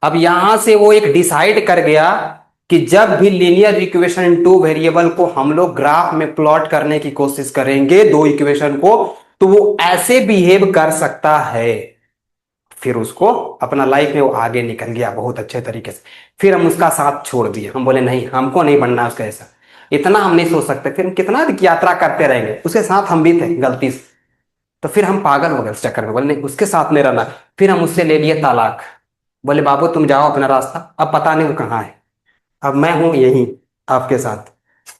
अब यहां से वो एक डिसाइड कर गया कि जब भी linear equation in two variable को हम लोग ग्राफ में प्लॉट करने की कोशिश करेंगे, दो इक्वेशन को, तो वो ऐसे बिहेव कर सकता है। फिर उसको अपना लाइफ में वो आगे निकल गया बहुत अच्छे तरीके से। फिर हम उसका साथ छोड़ दिए, हम बोले नहीं, हमको नहीं बनना उसका ऐसा, इतना हम नहीं सोच सकते। फिर हम कितना यात्रा करते रहेंगे, उसके साथ हम भी थे गलती से, तो फिर हम पागल हो गए उस चक्कर में, बोले नहीं उसके साथ नहीं रहना। फिर हम उससे ले लिए तालाक, बोले बाबू तुम जाओ अपना रास्ता, अब पता नहीं वो कहाँ है, अब मैं हूं यहीं आपके साथ।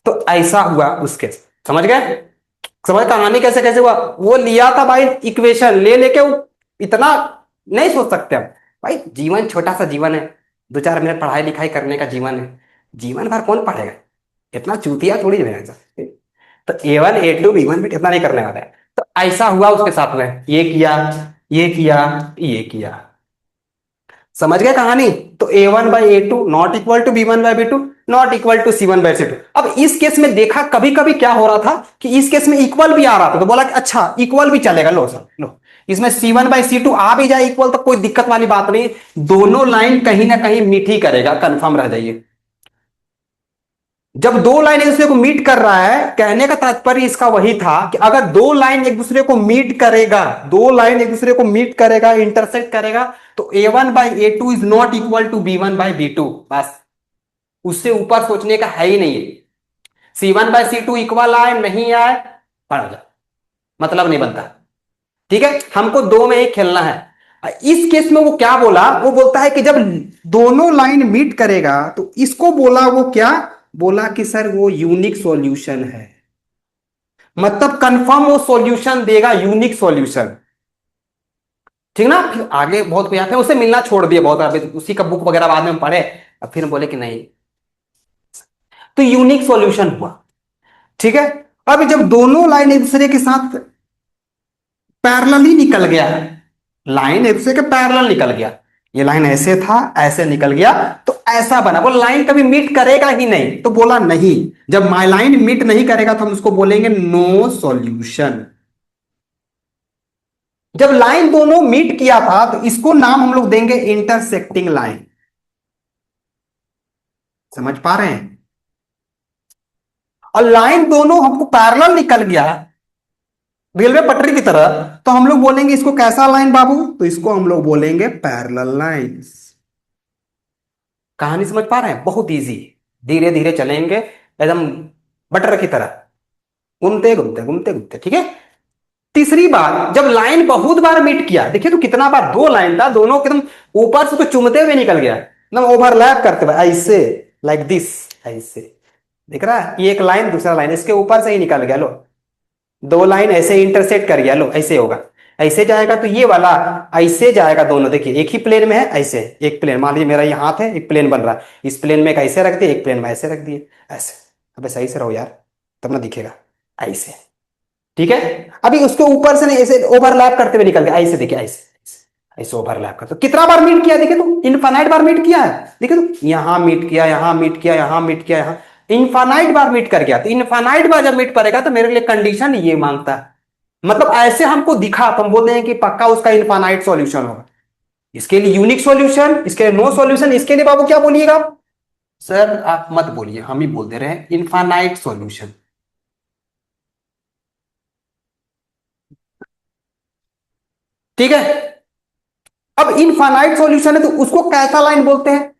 तो ऐसा हुआ उसके, समझ गए? समझ कहानी कैसे कैसे हुआ? वो लिया था भाई इक्वेशन, ले लेके वो इतना नहीं सोच सकते हम। भाई जीवन छोटा सा जीवन है, 2-4 मिनट पढ़ाई लिखाई करने का जीवन है, जीवन भर कौन पढ़ेगा? इतना चूतिया थोड़ी है ऐसा। तो A1 A2 B1 भी इतना नहीं करने वाला है। तो ऐसा हुआ उसके साथ में, ये किया, ये किया, ये किया। समझ गए कहानी? तो A1/A2 not equal to B1/B2 not equal to C1/C2। अब इस केस में देखा कभी कभी क्या हो रहा था कि इस केस में इक्वल भी आ रहा था, तो बोला कि अच्छा इक्वल भी चलेगा, लो सर लो, इसमें C1/C2 आ भी जाए इक्वल तो कोई दिक्कत वाली बात नहीं, दोनों लाइन कहीं ना कहीं मीट ही करेगा, कंफर्म रह जाइए। जब दो लाइन एक दूसरे को मीट कर रहा है, कहने का तात्पर्य इसका वही था कि अगर दो लाइन एक दूसरे को मीट करेगा, दो लाइन एक दूसरे को मीट करेगा, इंटरसेक्ट करेगा, तो A1/A2 is not equal to B1/B2। बस उससे ऊपर सोचने का है ही नहीं है। C1/C2 इक्वल आए नहीं आए, पढ़ जा, मतलब नहीं बनता। ठीक है, हमको दो में ही खेलना है। इस केस में वो क्या बोला, वो बोलता है कि जब दोनों लाइन मीट करेगा, तो इसको बोला, वो क्या बोला कि सर वो यूनिक सॉल्यूशन है, मतलब कंफर्म वो सॉल्यूशन देगा, यूनिक सॉल्यूशन। ठीक ना? फिर आगे बहुत कोई आते हैं, उसे मिलना छोड़ दिया बहुत, अभी उसी का बुक वगैरह बाद में हम पढ़े। अब फिर हम बोले कि नहीं, तो यूनिक सॉल्यूशन हुआ। ठीक है, अब जब दोनों लाइन एक दूसरे के साथ पैरेलल ही निकल गया, लाइन एक दूसरे के पैरेलल निकल गया, ये लाइन ऐसे था ऐसे निकल गया, तो ऐसा बना। वो लाइन कभी मीट करेगा ही नहीं, तो बोला नहीं, जब माई लाइन मीट नहीं करेगा तो हम उसको बोलेंगे नो सॉल्यूशन। जब लाइन दोनों मीट किया था तो इसको नाम हम लोग देंगे इंटरसेक्टिंग लाइन। समझ पा रहे हैं? और लाइन दोनों हमको पैरेलल निकल गया रेलवे पटरी की तरह, तो हम लोग बोलेंगे इसको कैसा लाइन बाबू? तो इसको हम लोग बोलेंगे पैरेलल लाइंस। कहानी समझ पा रहे हैं? बहुत इजी, धीरे धीरे चलेंगे एकदम बटर की तरह, घूमते घूमते घूमते घूमते। ठीक है। तीसरी बार, जब लाइन बहुत बार मीट किया, देखिए तो कितना बार, दो लाइन था, दोनों एकदम ऊपर से तो चुमते हुए निकल गया, एकदम ओवरलैप करते हुए ऐसे, लाइक दिस, ऐसे। दिख रहा है? ये एक लाइन दूसरा लाइन इसके ऊपर से ही निकल गया, लो दो लाइन ऐसे इंटरसेक्ट कर गया, लो ऐसे होगा, ऐसे जाएगा तो ये वाला ऐसे जाएगा, दोनों देखिए एक ही प्लेन में है, ऐसे एक प्लेन, मान लीजिए मेरा ये हाथ है, एक प्लेन बन रहा है, इस प्लेन में एक ऐसे रख दिए, एक प्लेन में ऐसे रख दिए, ऐसे। अब सही से रहो यार, तब ना दिखेगा, ऐसे। ठीक है। अभी उसके ऊपर से नहीं, ऐसे ओवरलैप करते हुए निकल गया, ऐसे देखिए, ऐसे ऐसे ओवरलैप करते, कितना बार मीट किया देखिए तो, इनफाइनाइट बार मीट किया है, देखिए तो यहां मीट किया, यहां मीट किया, यहां मीट किया, यहां इनफाइनाइट बार मीट कर गया। तो इनफाइनाइट बार जब मीट करेगा तो मेरे लिए कंडीशन ये मांगता है, मतलब ऐसे हमको दिखा तो हम बोलते हैं कि पक्का उसका इनफाइनाइट सॉल्यूशन होगा। इसके लिए यूनिक सॉल्यूशन, इसके लिए नो सॉल्यूशन, इसके लिए बाबू क्या बोलिएगा? सर आप मत बोलिए, हम ही बोल दे रहे हैं, इनफाइनाइट सॉल्यूशन। ठीक है। अब इनफाइनाइट सॉल्यूशन है तो उसको कैसा लाइन बोलते हैं?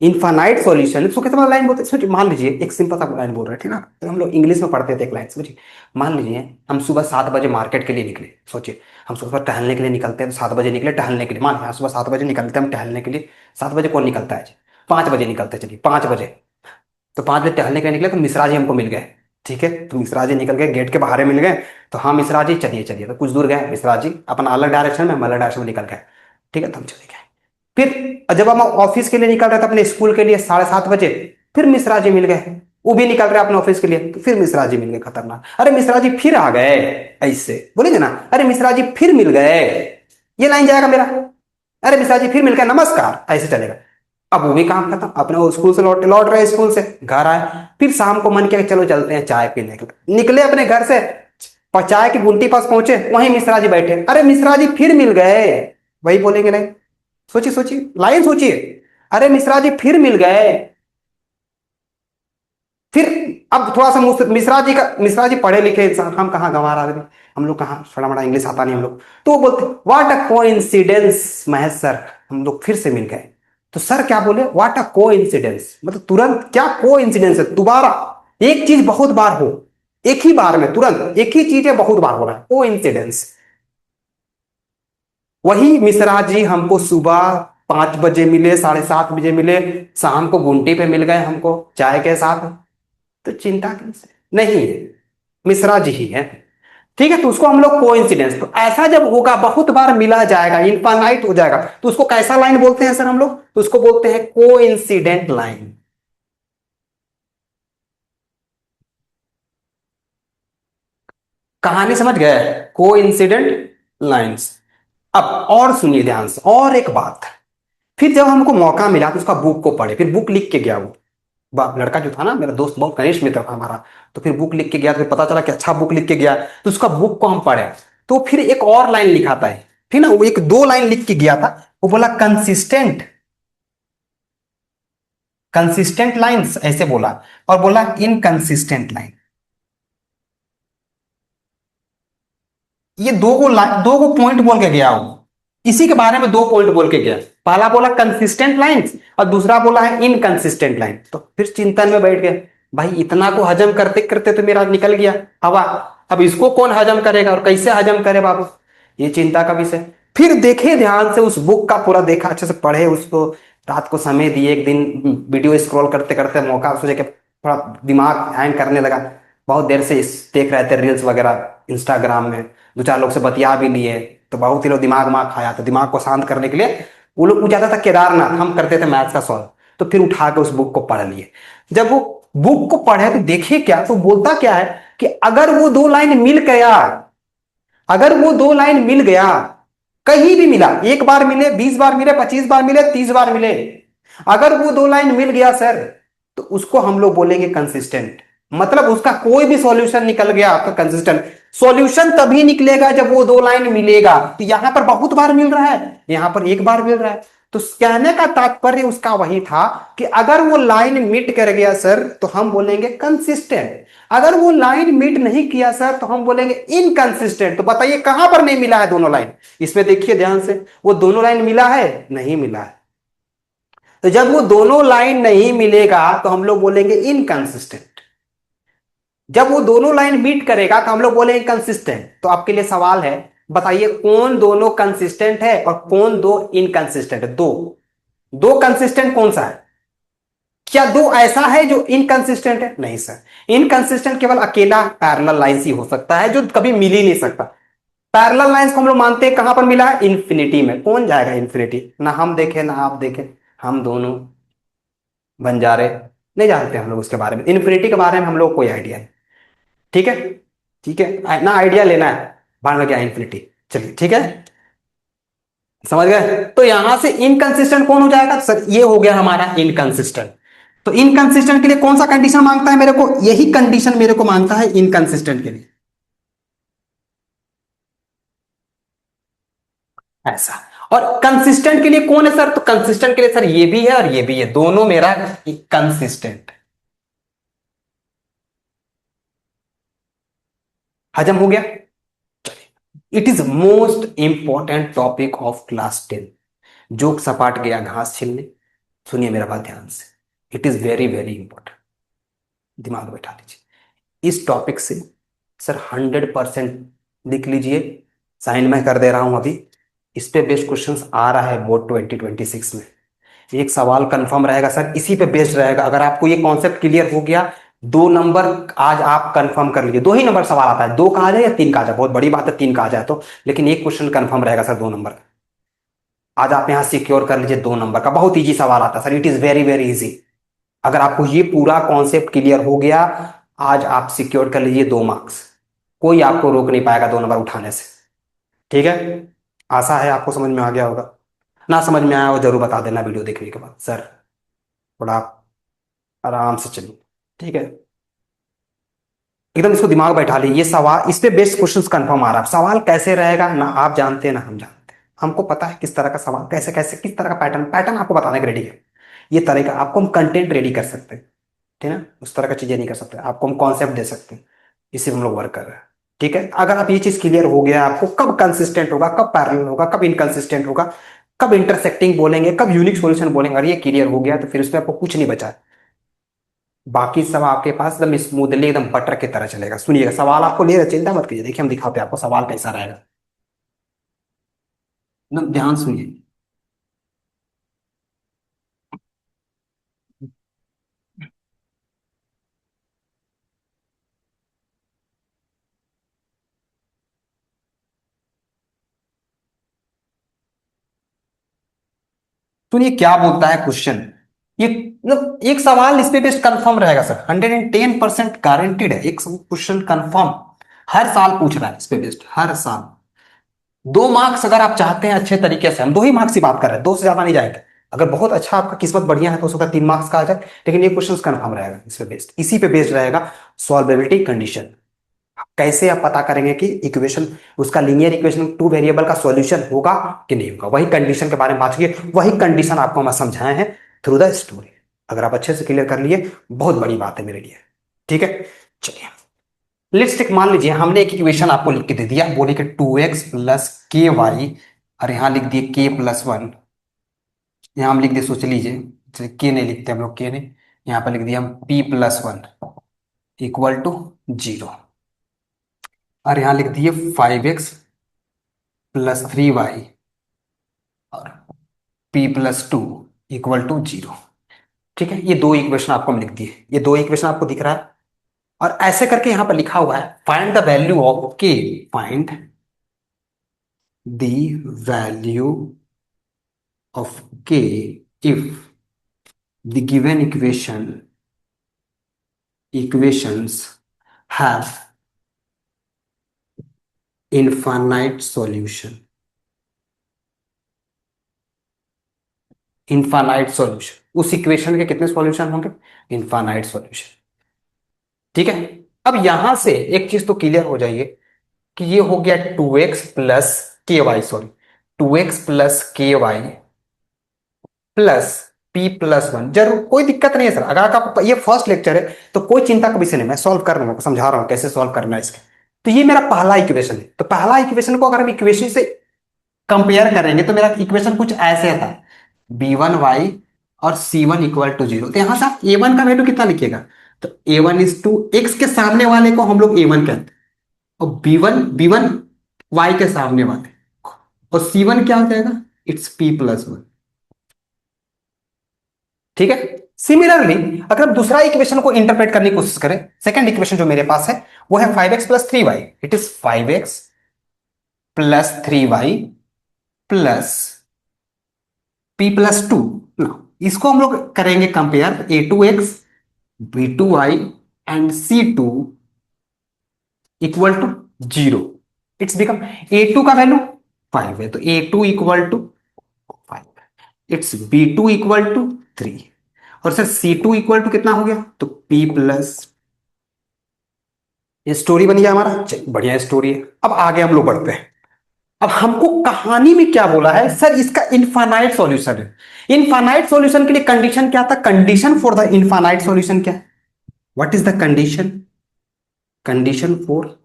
इनफाइनाइट सॉल्यूशन इसको कैसे लाइन बोलते हैं? सोचिए, मान लीजिए एक सिंपल सा लाइन बोल रहे थे ना, तो हम लोग इंग्लिश में पढ़ते थे एक लाइन, समझिए। मान लीजिए हम सुबह 7 बजे मार्केट के लिए निकले, सोचिए हम सुबह टहलने के लिए निकलते हैं, तो 7 बजे निकले टहलने के लिए, मान लीजिए सुबह 7 बजे निकलते हैं हम टहलने के लिए। 7 बजे कौन निकलता है जी? 5 बजे निकलते हैं, चलिए 5 बजे। तो 5 बजे टहलने के लिए निकले तो मिश्रा जी हमको मिल गए। ठीक है, तो मिश्रा जी निकल गए, गेट के बाहर मिल गए। तो हाँ मिश्रा जी चलिए चलिए, तो कुछ दूर गए मिश्रा जी अपना अलग डायरेक्शन में, हम अलग डायरेक्शन में निकल गए। ठीक है, तो हम चले गए। फिर जब हम ऑफिस के लिए निकल रहे थे अपने स्कूल के लिए 7:30 बजे, फिर मिश्रा जी मिल गए, वो भी निकल रहे अपने ऑफिस के लिए, तो फिर मिश्रा जी मिल गए, खतरनाक, अरे मिश्रा जी फिर आ गए, ऐसे बोलेंगे ना, अरे मिश्रा जी फिर मिल गए, ये लाइन जाएगा मेरा। अरे मिश्रा जी फिर मिल गए, नमस्कार, ऐसे चलेगा। अब वो भी काम खत्म, अपने वो स्कूल से लौट लौट रहे, स्कूल से घर आए, फिर शाम को मन किया कि चलो चलते हैं चाय पीने के लिए। निकले अपने घर से, चाय की गुंटी पास पहुंचे, वहीं मिश्रा जी बैठे, अरे मिश्रा जी फिर मिल गए, वही बोलेंगे नहीं? सोचिए सोचिए, लाइन सोचिए, अरे मिश्रा जी फिर मिल गए। फिर अब थोड़ा सा मिश्रा जी का, मिश्रा जी पढ़े लिखे इंसान, हम कहाँ गंवार आदमी, हम लोग कहाँ थोड़ा बड़ा इंग्लिश आता नहीं हम लोग, तो वो बोलते what a coincidence Mahesh sir, हम लोग फिर से मिल गए। तो सर क्या बोले? व्हाट अ कोइंसिडेंस, मतलब तुरंत, क्या कोइंसिडेंस है? दोबारा एक चीज बहुत बार हो, एक ही बार में तुरंत एक ही चीज है बहुत बार हो रहा है, कोइंसिडेंस। वही मिश्रा जी हमको सुबह 5 बजे मिले, 7:30 बजे मिले, शाम को गुंटी पे मिल गए हमको चाय के साथ, तो चिंता किसे नहीं है, मिश्रा जी ही है। ठीक है, तो उसको हम लोग कोइंसिडेंस, तो ऐसा जब होगा बहुत बार मिला जाएगा, इनफाइनाइट हो जाएगा, तो उसको कैसा लाइन बोलते हैं सर हम लोग? तो उसको बोलते हैं कोइंसिडेंट लाइन। कहानी समझ गए? Coincident lines. अब और सुनिए ध्यान से, और एक बात, फिर जब हमको मौका मिला तो उसका बुक को पढ़े, फिर बुक लिख के गया वो लड़का जो था ना, मेरा दोस्त, बहुत घनिष्ठ मित्र था हमारा, तो फिर बुक लिख के गया, तो फिर पता चला कि अच्छा बुक लिख के गया, तो उसका बुक को हम पढ़े, तो फिर एक और लाइन लिखा था, ठीक ना, वो एक दो लाइन लिख के गया था, वो बोला कंसिस्टेंट, कंसिस्टेंट लाइंस ऐसे बोला, और बोला इनकंसिस्टेंट लाइन। ये दो को पॉइंट बोल के गया वो, इसी के बारे में दो पॉइंट बोल के गया, पहला बोला कंसिस्टेंट लाइंस और दूसरा बोला है इनकंसिस्टेंट लाइन। तो फिर चिंतन में बैठ गए, भाई इतना को हजम करते करते तो मेरा निकल गया हवा, अब इसको कौन हजम करेगा और कैसे हजम करे बाबू, ये चिंता का विषय। फिर देखे ध्यान से उस बुक का पूरा, देखा अच्छे से पढ़े उसको, रात को समय दिए, एक दिन वीडियो स्क्रॉल करते करते मौका सोचे कि थोड़ा दिमाग हैंग करने लगा, बहुत देर से देख रहे थे रील्स वगैरह इंस्टाग्राम में, दो चार लोग से बतिया भी लिए, तो बहुत ही लोग दिमाग माग खाया, तो दिमाग को शांत करने के लिए वो लोग पूछा था केदारनाथ, हम करते थे मैथ्स का सॉल्व, तो फिर उठा के उस बुक को पढ़ लिए। जब वो बुक को पढ़े तो देखे क्या, तो बोलता क्या है कि अगर वो दो लाइन मिल गया, अगर वो दो लाइन मिल गया, कहीं भी मिला, एक बार मिले, 20 बार मिले, 25 बार मिले, 30 बार मिले, अगर वो दो लाइन मिल गया सर, तो उसको हम लोग बोलेंगे कंसिस्टेंट। मतलब उसका कोई भी सॉल्यूशन निकल गया आपका कंसिस्टेंट। सॉल्यूशन तभी निकलेगा जब वो दो लाइन मिलेगा। तो यहां पर बहुत बार मिल रहा है, यहां पर एक बार मिल रहा है। तो कहने का तात्पर्य उसका वही था कि अगर वो लाइन मीट कर गया सर तो हम बोलेंगे कंसिस्टेंट, अगर वो लाइन मीट नहीं किया सर तो हम बोलेंगे इनकंसिस्टेंट। तो बताइए कहां पर नहीं मिला है दोनों लाइन? इसमें देखिए ध्यान से, वो दोनों लाइन मिला है? नहीं मिला है। तो जब वो दोनों लाइन नहीं मिलेगा तो हम लोग बोलेंगे इनकंसिस्टेंट। जब वो दोनों लाइन मीट करेगा तो हम लोग बोलेंगे कंसिस्टेंट। तो आपके लिए सवाल है, बताइए कौन दोनों कंसिस्टेंट है और कौन दो इनकंसिस्टेंट है? दो, दो कंसिस्टेंट कौन सा है? क्या दो ऐसा है जो इनकंसिस्टेंट है? नहीं सर, इनकंसिस्टेंट केवल अकेला पैरेलल लाइन ही हो सकता है जो कभी मिल ही नहीं सकता। पैरेलल लाइंस को हम लोग मानते हैं कहां पर मिला है? इन्फिनिटी में। कौन जाएगा इन्फिनिटी? ना हम देखें ना आप देखें, हम दोनों बंजारे नहीं जानते हम लोग उसके बारे में, इन्फिनिटी के बारे में हम लोग कोई आइडिया नहीं। ठीक है, ठीक है ना, आइडिया लेना है, बाद में क्या इन्फिनिटी। चलिए ठीक है, समझ गए? तो यहां से इनकंसिस्टेंट कौन हो जाएगा सर? ये हो गया हमारा इनकंसिस्टेंट। तो इनकंसिस्टेंट के लिए कौन सा कंडीशन मांगता है मेरे को? यही कंडीशन मेरे को मांगता है इनकंसिस्टेंट के लिए, ऐसा। और कंसिस्टेंट के लिए कौन है सर? तो कंसिस्टेंट के लिए सर ये भी है और ये भी है, दोनों मेरा कंसिस्टेंट। हजम हो गया? It is most important topic of class 10। Joke सपाट गया घास छीलने। सुनिए मेरा बात ध्यान से, it is very very important, दिमाग में बैठा लीजिए इस टॉपिक से। सर 100% लिख लीजिए, साइन मैं कर दे रहा हूं अभी। इस पे बेस्ड क्वेश्चंस आ रहा है बोर्ड 2026 में। एक सवाल कंफर्म रहेगा सर, इसी पे बेस्ड रहेगा। अगर आपको ये कॉन्सेप्ट क्लियर हो गया, 2 नंबर आज आप कंफर्म कर लीजिए। 2 ही नंबर सवाल आता है, 2 का आ जाए या 3 का आ जाए, बहुत बड़ी बात है 3 का आ जाए तो, लेकिन एक क्वेश्चन कंफर्म रहेगा सर 2 नंबर का। आज आप यहां सिक्योर कर लीजिए 2 नंबर का, बहुत इजी सवाल आता है sir, it is very very easy. अगर आपको ये पूरा कॉन्सेप्ट क्लियर हो गया, आज आप सिक्योर कर लीजिए 2 मार्क्स। कोई आपको रोक नहीं पाएगा 2 नंबर उठाने से। ठीक है, आशा है आपको समझ में आ गया होगा। ना समझ में आया हो जरूर बता देना वीडियो देखने के बाद, सर थोड़ा आप आराम से चलिए। ठीक है, एकदम इसको दिमाग बैठा लीजिए। ये सवाल, इस पे बेस्ट क्वेश्चंस कंफर्म आ रहा है। सवाल कैसे रहेगा ना आप जानते हैं ना हम जानते हैं, हमको पता है किस तरह का सवाल, कैसे कैसे किस तरह का पैटर्न, पैटर्न आपको बताने के रेडी है। ये तरीका आपको हम कंटेंट रेडी कर सकते हैं, ठीक है ना? उस तरह का चीजें नहीं कर सकते, आपको हम कॉन्सेप्ट दे सकते हैं, इसी पे हम लोग वर्क कर रहे हैं। ठीक है, अगर आप ये चीज क्लियर हो गया, आपको कब कंसिस्टेंट होगा, कब पैरेलल होगा, कब इनकंसिस्टेंट होगा, कब इंटरसेक्टिंग बोलेंगे, कब यूनिक सॉल्यूशन बोलेंगे, अगर ये क्लियर हो गया तो फिर उसमें आपको कुछ नहीं बचा है। बाकी सब आपके पास एकदम स्मूथली एकदम बटर की तरह चलेगा। सुनिएगा सवाल आपको ले रहे, चिंता मत कीजिए, देखिए हम दिखाते हैं आपको सवाल कैसा रहेगा। एकदम ध्यान सुनिए। सुनिए क्या बोलता है क्वेश्चन। ये मतलब एक सवाल इस पे बेस्ट कंफर्म रहेगा सर, 110% गारंटेड है। एक क्वेश्चन कंफर्म हर साल पूछ रहा है इस पे बेस्ट, हर साल। 2 मार्क्स अगर आप चाहते हैं अच्छे तरीके से, हम 2 ही मार्क्स की बात कर रहे हैं, 2 से ज्यादा नहीं जाएंगे। अगर बहुत अच्छा आपका किस्मत बढ़िया है तो हो सकता है 3 मार्क्स का आ जाए, लेकिन ये क्वेश्चन कंफर्म रहेगा इस पे बेस्ड, इसी पे बेस्ड रहेगा। सॉल्वेबिलिटी कंडीशन, कैसे आप पता करेंगे कि इक्वेशन, उसका लीनियर इक्वेशन 2 वेरिएबल का सॉल्यूशन होगा कि नहीं होगा, वही कंडीशन के बारे में बात की, वही कंडीशन आपको हम समझाए हैं थ्रू द स्टोरी। अगर आप अच्छे से क्लियर कर लिए, बहुत बड़ी बात है मेरे लिए। ठीक है, चलिए लेट्स टेक, मान लीजिए हमने एक इक्वेशन आपको लिख के दे दिया, बोले कि 2x + ky, और यहां लिख दिए k+1। यहां हम लिख दिए, सोच लीजिए, चलिए के नहीं लिखते हम लोग, के नहीं, यहां पर लिख दिया हम p+1 = 0, और यहां लिख दिए 5x + 3y और p+2 = 0। ठीक है, ये 2 इक्वेशन आपको हम लिख दिए, ये 2 इक्वेशन आपको दिख रहा है। और ऐसे करके यहां पर लिखा हुआ है find the value of k, find the value of k if the given equations have infinite solution, infinite solution. उस इक्वेशन के कितने सॉल्यूशन होंगे? Infinite solution. ठीक है। अब यहां से एक चीज तो क्लियर हो जाइए कि ये हो गया 2x plus k y, sorry 2x plus k y plus p plus one. जरूर कोई दिक्कत नहीं है सर, अगर आपका ये फर्स्ट लेक्चर है तो कोई चिंता का विषय नहीं, मैं सॉल्व कर रहा हूँ, समझा रहा हूँ कैसे सॉल्व करना है इसके। तो ये मेरा पहला इक्वेशन है, तो पहला इक्वेशन को अगर हम इक्वेशन से कंपेयर करेंगे तो मेरा इक्वेशन कुछ ऐसे था, b1y और c1 इक्वल टू 0। तो यहां से आप a1 का वैल्यू कितना लिखिएगा, तो a1 इज टू x के सामने वाले को हम लोग a1 कहते हैं, और b1 y के सामने वाले, और c1 क्या हो जाएगा, इट्स p प्लस वन। ठीक है। सिमिलरली अगर हम दूसरा इक्वेशन को इंटरप्रेट करने की कोशिश करें, सेकंड इक्वेशन जो मेरे पास है वो है 5x plus 3y, it is 5x plus 3y plus p plus two. इसको हम लोग करेंगे compare a2x b2y and c2 equal to 0। It's become a2 का वैल्यू 5 है तो a2 equal to 5, it's b2 equal to 3, और सर c2 इक्वल टू कितना हो गया, तो p प्लस। ये स्टोरी बन गया हमारा, बढ़िया स्टोरी है। अब आगे हम लोग बढ़ते हैं। अब हमको कहानी में क्या बोला है सर, इसका इनफाइनाइट सॉल्यूशन है। इनफाइनाइट सॉल्यूशन के लिए कंडीशन क्या था, condition for the infinite solution क्या है, what is the condition, condition for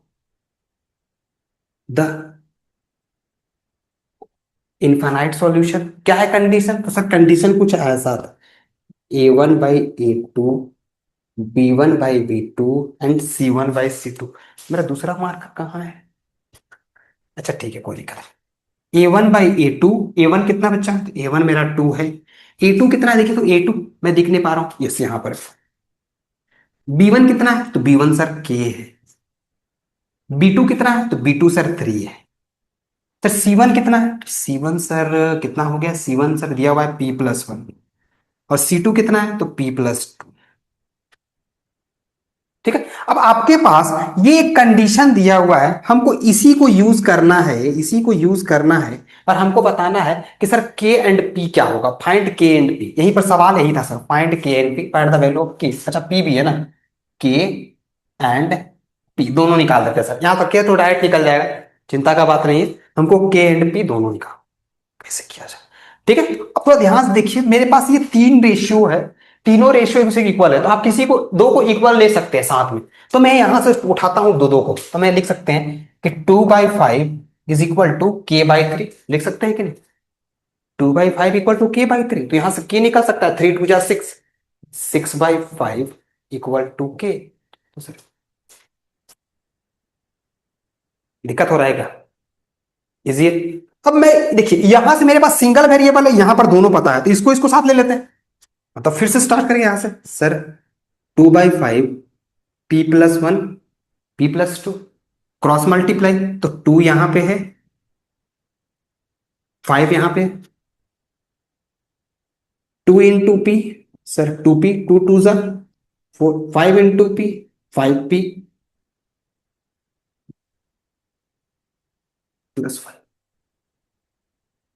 the infinite solution क्या है कंडीशन, तो सर कंडीशन कुछ ऐसा था, a1/a2 b1/b2 एंड c1/c2। मेरा दूसरा मार्क कहाँ है, अच्छा ठीक है कोई दिक्कत नहीं। a1/a2, a1 कितना बच्चा, तो a1 मेरा 2 है, a2 कितना है देखिए, तो a2 मैं दिख नहीं पा रहा हूं, यस यहां पर। b1 कितना है, तो b1 सर k है, b2 कितना है, तो b2 सर 3 है, सर c1 कितना है, c1 सर कितना हो गया, c1 सर दिया हुआ है p प्लस वन, और c2 कितना है, तो p प्लस टू। ठीक है। अब आपके पास ये एक कंडीशन दिया हुआ है, हमको इसी को यूज करना है, इसी को यूज करना है, और हमको बताना है कि सर के एंड पी क्या होगा, फाइंड के एंड पी। यहीं पर सवाल यही था सर, फाइंड के and P, find the value of के। अच्छा पी भी है ना, के एंड पी दोनों निकाल देते हैं सर, यहां पर के तो डायरेक्ट निकल जाएगा, चिंता का बात नहीं है, हमको के एंड पी दोनों निकाल कैसे किया जाए। ठीक है। अब थोड़ा ध्यान से देखिए, मेरे पास ये 3 रेशियो है, तीनों रेशियो एक दूसरे के इक्वल है, तो आप किसी को दो को इक्वल ले सकते हैं साथ में। तो मैं यहां से उठाता हूं दो दो को, तो मैं लिख सकते हैं कि 2/5 इज इक्वल टू k/3, लिख सकते हैं कि नहीं, 2/5 इक्वल टू k/3, तो यहां से k निकल सकता है, 3 2 जा 6, 6/5 इक्वल टू k। तो सर दिक्कत हो रहा है क्या, इजी है। अब मैं देखिए यहां से मेरे पास सिंगल वेरिएबल है, यहां पर दोनों पता है, तो इसको इसको साथ ले लेते हैं। मतलब फिर से स्टार्ट करेंगे यहां से sir, 2/5 p plus one p plus to, cross multiply, तो 2 यहां पे है, 5 यहां पे, 2 into P, sir 2p, 2 to ज़ा 4, 5 into P, 5p plus 5।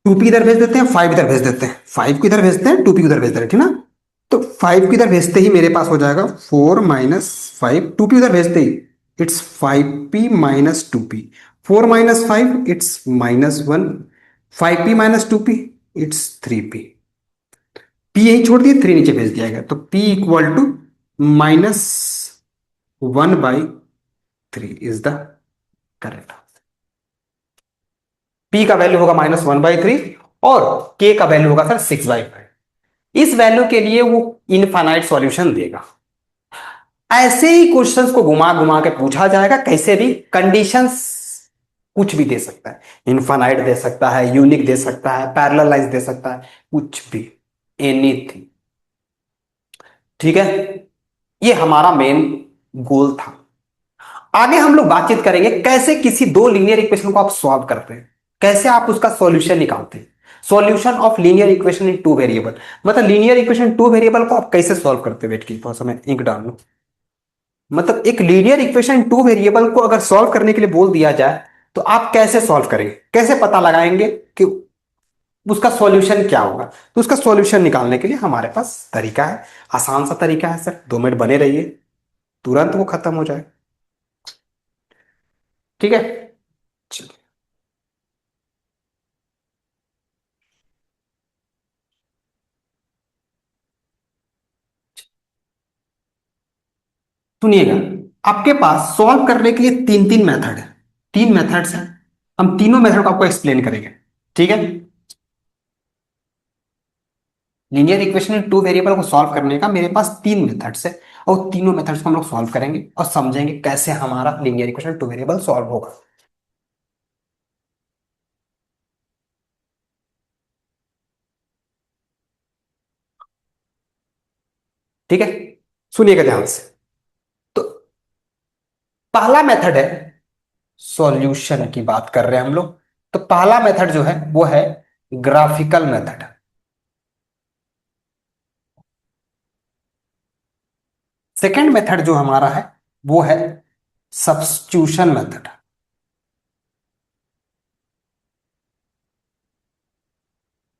2p इधर भेज देते हैं, 5 इधर भेज देते हैं, 5 को इधर भेजते हैं, 2p इधर भेज देते हैं, ठीक ना। तो 5 को इधर भेजते ही मेरे पास हो जाएगा 4 माइनस 5, 2p उधर भेजते ही it's 5p minus 2p, 4 minus 5 it's minus 1, 5p minus 2p it's 3p, p यही छोड़ दिए, 3 नीचे भेज दिया गया, तो p equal to -1/3 is the correct. p का वैल्यू होगा -1/3 और k का वैल्यू होगा सर 6/5। इस वैल्यू के लिए वो इनफाइनाइट सॉल्यूशन देगा। ऐसे ही क्वेश्चंस को घुमा घुमा के पूछा जाएगा, कैसे भी कंडीशंस कुछ भी दे सकता है, इनफाइनाइट दे सकता है, यूनिक दे सकता है, पैरेललाइज दे सकता है, कुछ भी, एनीथिंग। ठीक है। ये हमारा मेन गोल था। आगे हम लोग बातचीत करेंगे कैसे किसी दो लीनियर इक्वेशन को आप सॉल्व करते हैं, कैसे आप उसका सॉल्यूशन निकालते हैं, solution of linear equation in two variable, मतलब लीनियर इक्वेशन टू वेरिएबल को आप कैसे सॉल्व करते हैं। वेट की थोड़ा सा मैं इंक डाल लूं। मतलब एक लीनियर इक्वेशन टू वेरिएबल को अगर सॉल्व करने के लिए बोल दिया जाए तो आप कैसे सॉल्व करेंगे, कैसे पता लगाएंगे कि उसका सॉल्यूशन क्या होगा। तो उसका सॉल्यूशन निकालने के लिए हमारे पास तरीका है, आसान सा तरीका है सर, 2 मिनट बने रहिए। तुरंत वो खत्म हो जाए। ठीक है, चलिए। सुनिएगा, आपके पास सॉल्व करने के लिए तीन तीन मेथड है, तीन मेथड्स हैं। हम तीनों मेथड को आपको एक्सप्लेन करेंगे। ठीक है, linear equation in two variable को सॉल्व करने का मेरे पास तीन मेथड्स है, और तीनों मेथड्स को हम लोग सॉल्व करेंगे और समझेंगे कैसे हमारा linear equation two variable solve होगा। ठीक है, सुनिएगा ध्यान से। तो पहला मेथड है, सॉल्यूशन की बात कर रहे हैं हम लोग। तो पहला मेथड जो है वो है ग्राफिकल मेथड। सेकेंड मेथड जो हमारा है वो है substitution method.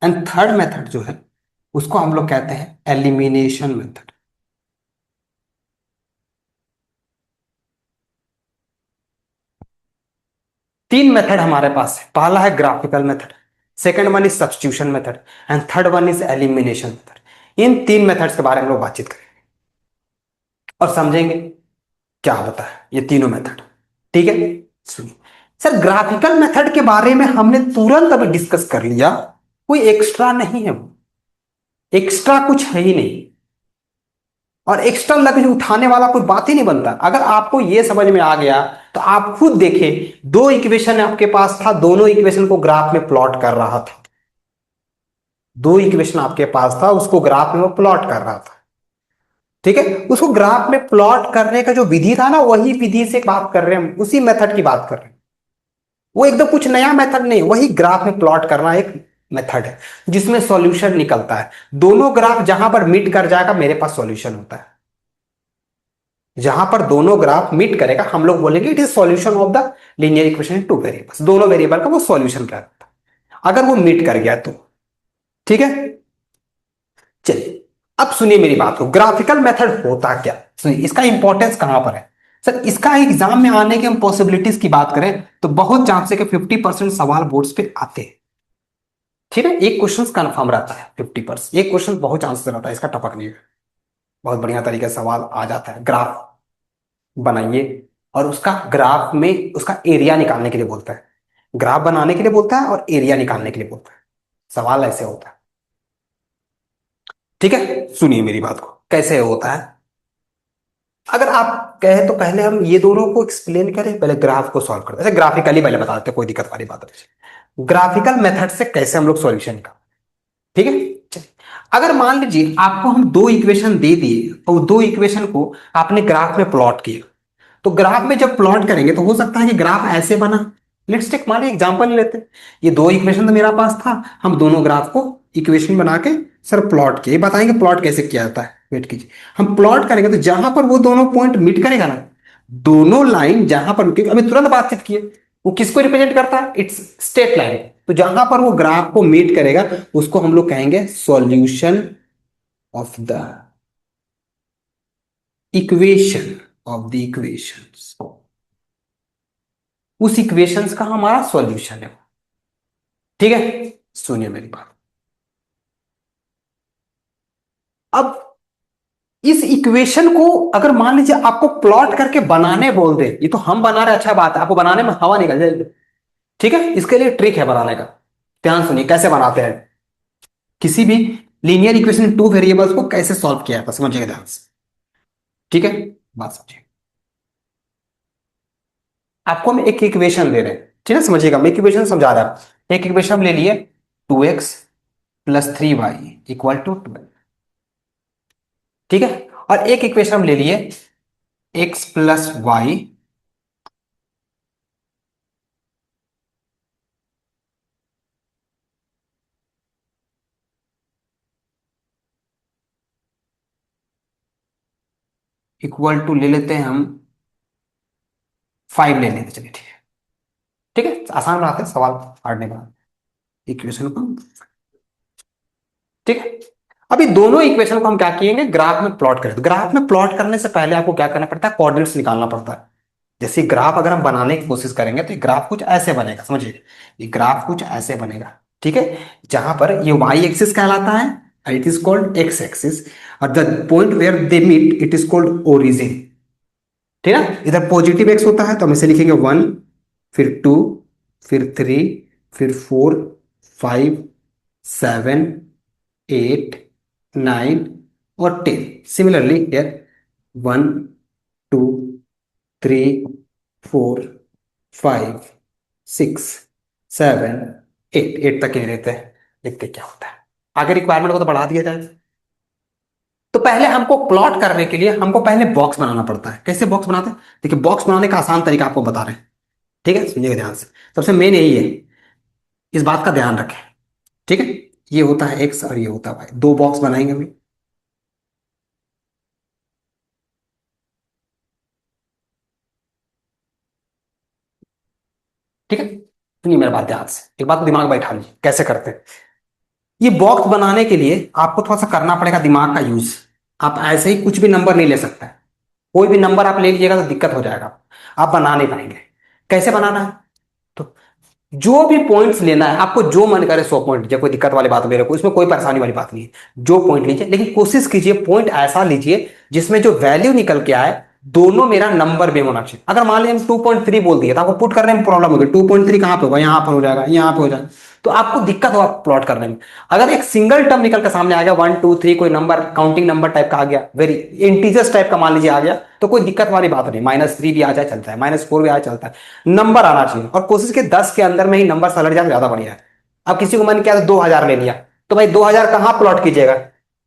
And third method जो है उसको हम लोग कहते हैं एलिमिनेशन मेथड। तीन मेथड हमारे पास है, पहला है graphical method, second one is substitution method, and third one is elimination method. इन तीन मेथड्स के बारे में हम लोग बातचीत करेंगे और समझेंगे क्या होता है ये तीनों मेथड। ठीक है, सुनिए। सर, ग्राफिकल मेथड के बारे में हमने तुरंत अभी डिस्कस कर लिया, कोई एक्स्ट्रा नहीं है वो, एक्स्ट्रा कुछ है ही नहीं, और एक्स्ट्रा लग उठाने वाला कोई बात ही नहीं बनता। अगर आपको ये समझ में आ गया तो आप खुद देखें, दो इक्वेशन आपके पास था, दोनों इक्वेशन को ग्राफ में प्लॉट कर रहा था। दो इक्वेशन आपके पास था, उसको ग्राफ में वो प्लॉट कर रहा था। ठीक है, उसको ग्राफ में प्लॉट करने का जो विधि था ना, वही विधि से बात कर रहे हैं हम, उसी मेथड की बात कर रहे हैं। वो एकदम कुछ नया मेथड नहीं, वही ग्राफ में प्लॉट करना एक मेथड है जिसमें सॉल्यूशन निकलता है। दोनों ग्राफ जहां पर मीट कर जाएगा मेरे पास सॉल्यूशन होता है। जहां पर दोनों ग्राफ मीट करेगा हम लोग बोलेंगे it is solution of the linear equation in two variables. दोनों वेरिएबल का वो सॉल्यूशन क्या होता है अगर वो मीट कर गया तो। ठीक है, चलिए। अब सुनिए मेरी बात को, ग्राफिकल मेथड होता क्या, सुनिए इसका इंपॉर्टेंस कहां पर है। सर, इसका एग्जाम में आने की हम पॉसिबिलिटीज की बात करें तो बहुत चांस है कि 50% सवाल बोर्ड्स पे आते हैं। ठीक है, एक क्वेश्चन कंफर्म रहता है, 50%, एक क्वेश्चन बहुत चांस रहता है इसका टपक नहीं है। बहुत बढ़िया तरीके से सवाल आ जाता है। ग्राफ बनाइए और उसका ग्राफ में उसका एरिया निकालने के लिए बोलता है, ग्राफ बनाने के लिए बोलता है और एरिया निकालने के लिए बोलता है। सवाल ऐसे होता है। ठीक है, सुनिए मेरी बात को कैसे होता है। अगर आप कहें तो पहले हम ये दोनों को एक्सप्लेन करें, पहले ग्राफ को सॉल्व करते हैं। ग्राफिकली पहले बता देते हैं, कोई दिक्कत वाली बात नहीं। ग्राफिकल मेथड से कैसे हम लोग सॉल्यूशन निकाल। ठीक है, चलिए। अगर मान लीजिए आपको हम दो इक्वेशन दे दिए और दो इक्वेशन को आपने ग्राफ में प्लॉट किया, तो ग्राफ में जब प्लॉट करेंगे तो हो सकता है कि ग्राफ ऐसे बना। लेट्स टेक, मान एग्जांपल लेते हैं, ये दो इक्वेशन तो मेरा पास था, हम दोनों ग्राफ को इक्वेशन बना के सर प्लॉट किए, बताएंगे प्लॉट कैसे किया जाता है। वेट कीजिए, हम प्लॉट करेंगे तो जहां पर वो दोनों पॉइंट मीट करेगा ना, दोनों लाइन जहां पर, क्योंकि अभी तुरंत बातचीत किए, वो किसको रिप्रेजेंट करता है, इट्स स्ट्रेट लाइन। तो जहां पर वो ग्राफ को मीट करेगा उसको हम लोग कहेंगे solution of the equation, of the equations, उस इक्वेशंस का हमारा सॉल्यूशन है। ठीक है, सुनिए मेरी बात। अब इस इक्वेशन को अगर मान लीजिए आपको प्लॉट करके बनाने बोल दे, ये तो हम बना रहे, अच्छा बात है, आपको बनाने में हवा निकल जाएगी। ठीक है, इसके लिए ट्रिक है बनाने का, ध्यान सुनिए कैसे बनाते हैं। किसी भी लीनियर इक्वेशन टू वेरिएबल्स को कैसे सॉल्व किया जाता है समझिएगा ध्यान से। ठीक है, बात समझिए। आपको हम एक इक्वेशन दे रहे हैं, ठीक है, समझिएगा, मैं इक्वेशन समझा रहा हूं। एक इक्वेशन हम ले लिए 2x + 3y = 12। ठीक है, और एक इक्वेशन हम ले लिए x + y = ले लेते हैं हम 5 ले लेते हैं। चलिए ठीक है, ठीक है, आसान बनाते हैं सवाल, हार्ड नहीं बनाते इक्वेशन को। ठीक है, अभी दोनों इक्वेशन को हम क्या किएंगे, ग्राफ में प्लॉट करें। तो ग्राफ में प्लॉट करने से पहले आपको क्या करना पड़ता है, कोऑर्डिनेट्स निकालना पड़ता है। जैसे ग्राफ अगर हम बनाने की कोशिश करेंगे तो ये ग्राफ कुछ ऐसे बनेगा, समझिए, ये ग्राफ कुछ ऐसे बनेगा, ठीक है। जहां पर ये वाई एक्सिस कहलाता है, it is called X axis, और the point where they meet it is called origin, ठीक है ना। इधर पॉजिटिव एक्स होता है तो हम इसे लिखेंगे 1, फिर 2, फिर 3, फिर 4, 5, 7, 8, 9 और 10। सिमिलरली हियर 1, 2, 3, 4, 5, 6, 7, 8, 8 तक ही रहते हैं। देखते क्या होता है, आगे रिक्वायरमेंट को तो बढ़ा दिया जाए। तो पहले हमको प्लॉट करने के लिए हमको पहले बॉक्स बनाना पड़ता है। कैसे बॉक्स बनाते हैं, देखिए बॉक्स बनाने का आसान तरीका आपको बता रहे हैं, ठीक है, सुनिएगा ध्यान से। सबसे मेन यही है, इस बात का ध्यान रखें, ठीक है। ये होता है एक्स और ये होता है वाई, दो बॉक्स बनाएंगे अभी, ठीक है। सुनिए मेरे बात ध्यान से, एक बात को दिमाग में बैठा लीजिए कैसे करते हैं। ये बॉक्स बनाने के लिए आपको थोड़ा सा करना पड़ेगा दिमाग का यूज। आप ऐसे ही कुछ भी नंबर नहीं ले सकते, कोई भी नंबर आप ले लीजिएगा तो दिक्कत हो जाएगा, आप बना नहीं पाएंगे। कैसे बनाना है, तो जो भी पॉइंट्स लेना है आपको, जो मन करे 100 पॉइंट लीजिए, कोई दिक्कत वाली बात मेरे को इसमें कोई परेशानी वाली बात नहीं है। जो पॉइंट लीजिए, लेकिन कोशिश कीजिए पॉइंट ऐसा लीजिए जिसमें जो वैल्यू निकल के आए दोनों मेरा नंबर में होना चाहिए। अगर मान लीजिए हम 2.3 बोल दिए तो आपको पुट करने में प्रॉब्लम होगी, 2.3 कहां पे होगा, यहां पर हो जाएगा, यहां पे हो जाएगा, तो आपको दिक्कत होगा प्लॉट करने में। अगर एक सिंगल टर्म निकल कर सामने आ गया, 1 2 3 कोई नंबर काउंटिंग नंबर टाइप का आ गया, वेरी इंटीजर्स टाइप का मान लीजिए आ गया, तो कोई दिक्कत वाली बात नहीं, -3 भी आ जाए चलता है, -4 भी आ जाए चलता है, नंबर आना चाहिए। और कोशिश के 10 के अंदर में ही नंबर सलट जाए ज्यादा बढ़िया है। अब किसी को मन किया तो 2000 ले लिया, तो भाई 2000 कहां प्लॉट कीजिएगा,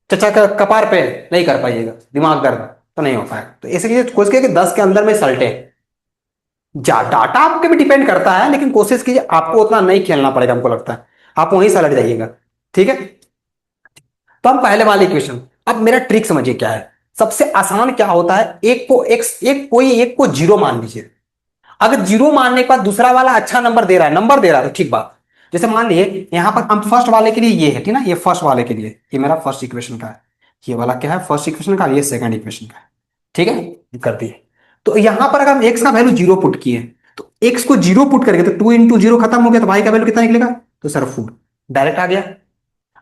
चचा का कपार पे नहीं कर पाइएगा, दिमाग दर्द तो नहीं हो पाएगा। तो ऐसे कीजिए, कोशिश कीजिए कि 10 के अंदर में सलटे। जा डाटा आपके भी डिपेंड करता है, लेकिन कोशिश कीजिए आपको उतना नहीं खेलना पड़ेगा, हमको लगता है आप वहीं सलट जाइएगा, ठीक है। तो हम पहले वाले इक्वेशन, अब मेरा ट्रिक समझिए क्या है। सबसे आसान क्या होता है, एक को एक्स, एक को जीरो मान लीजिए। अगर जीरो मानने के बाद दूसरा वाला अच्छा नंबर दे रहा है, नंबर दे रहा है तो ठीक बात। जैसे मान लिए यहां पर हम फर्स्ट वाले के लिए ये है, ठीक ना, ये फर्स्ट वाले के लिए, ये मेरा फर्स्ट इक्वेशन का है, ये वाला क्या है, फर्स्ट इक्वेशन का, ये सेकंड इक्वेशन का है, ठीक है, कर दिए। तो यहां पर अगर हम एक्स का वैल्यू जीरो पुट किए, तो एक्स को जीरो पुट करेंगे तो 2 × 0 खत्म हो गया, तो वाई का वैल्यू कितना निकलेगा, तो सर 4 डायरेक्ट आ गया।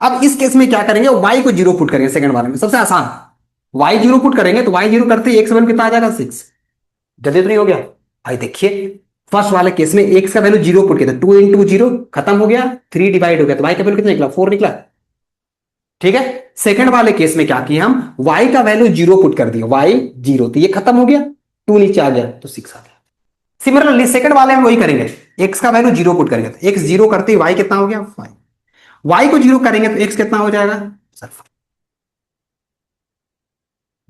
अब इस केस में क्या करेंगे, वाई को जीरो पुट करेंगे, सेकंड वाले में सबसे आसान, वाई जीरो पुट करेंगे तो वाई जीरो करते ही एक्स वैल्यू कितना आ जाएगा, 6। जल्दी तो नहीं हो गया भाई, देखिए फर्स्ट वाले केस में एक्स का वैल्यू जीरो पुट किया, 2 × 0 खत्म हो गया, 3 डिवाइड हो गया, तो वाई का वैल्यू कितना निकला, 4 निकला, ठीक है। सेकंड वाले केस में क्या किया हम, वाई का वैल्यू जीरो पुट कर दिया, वाई जीरो, तो ये खत्म हो गया, 2 नीचे आ गया तो 6 आ गया। सिमिलरली सेकंड वाले में वही करेंगे, एक्स का वैल्यू जीरो पुट करेंगे तो एक्स जीरो करते ही वाई कितना हो गया, 5। वाई को जीरो करेंगे तो एक्स कितना हो जाएगा सर,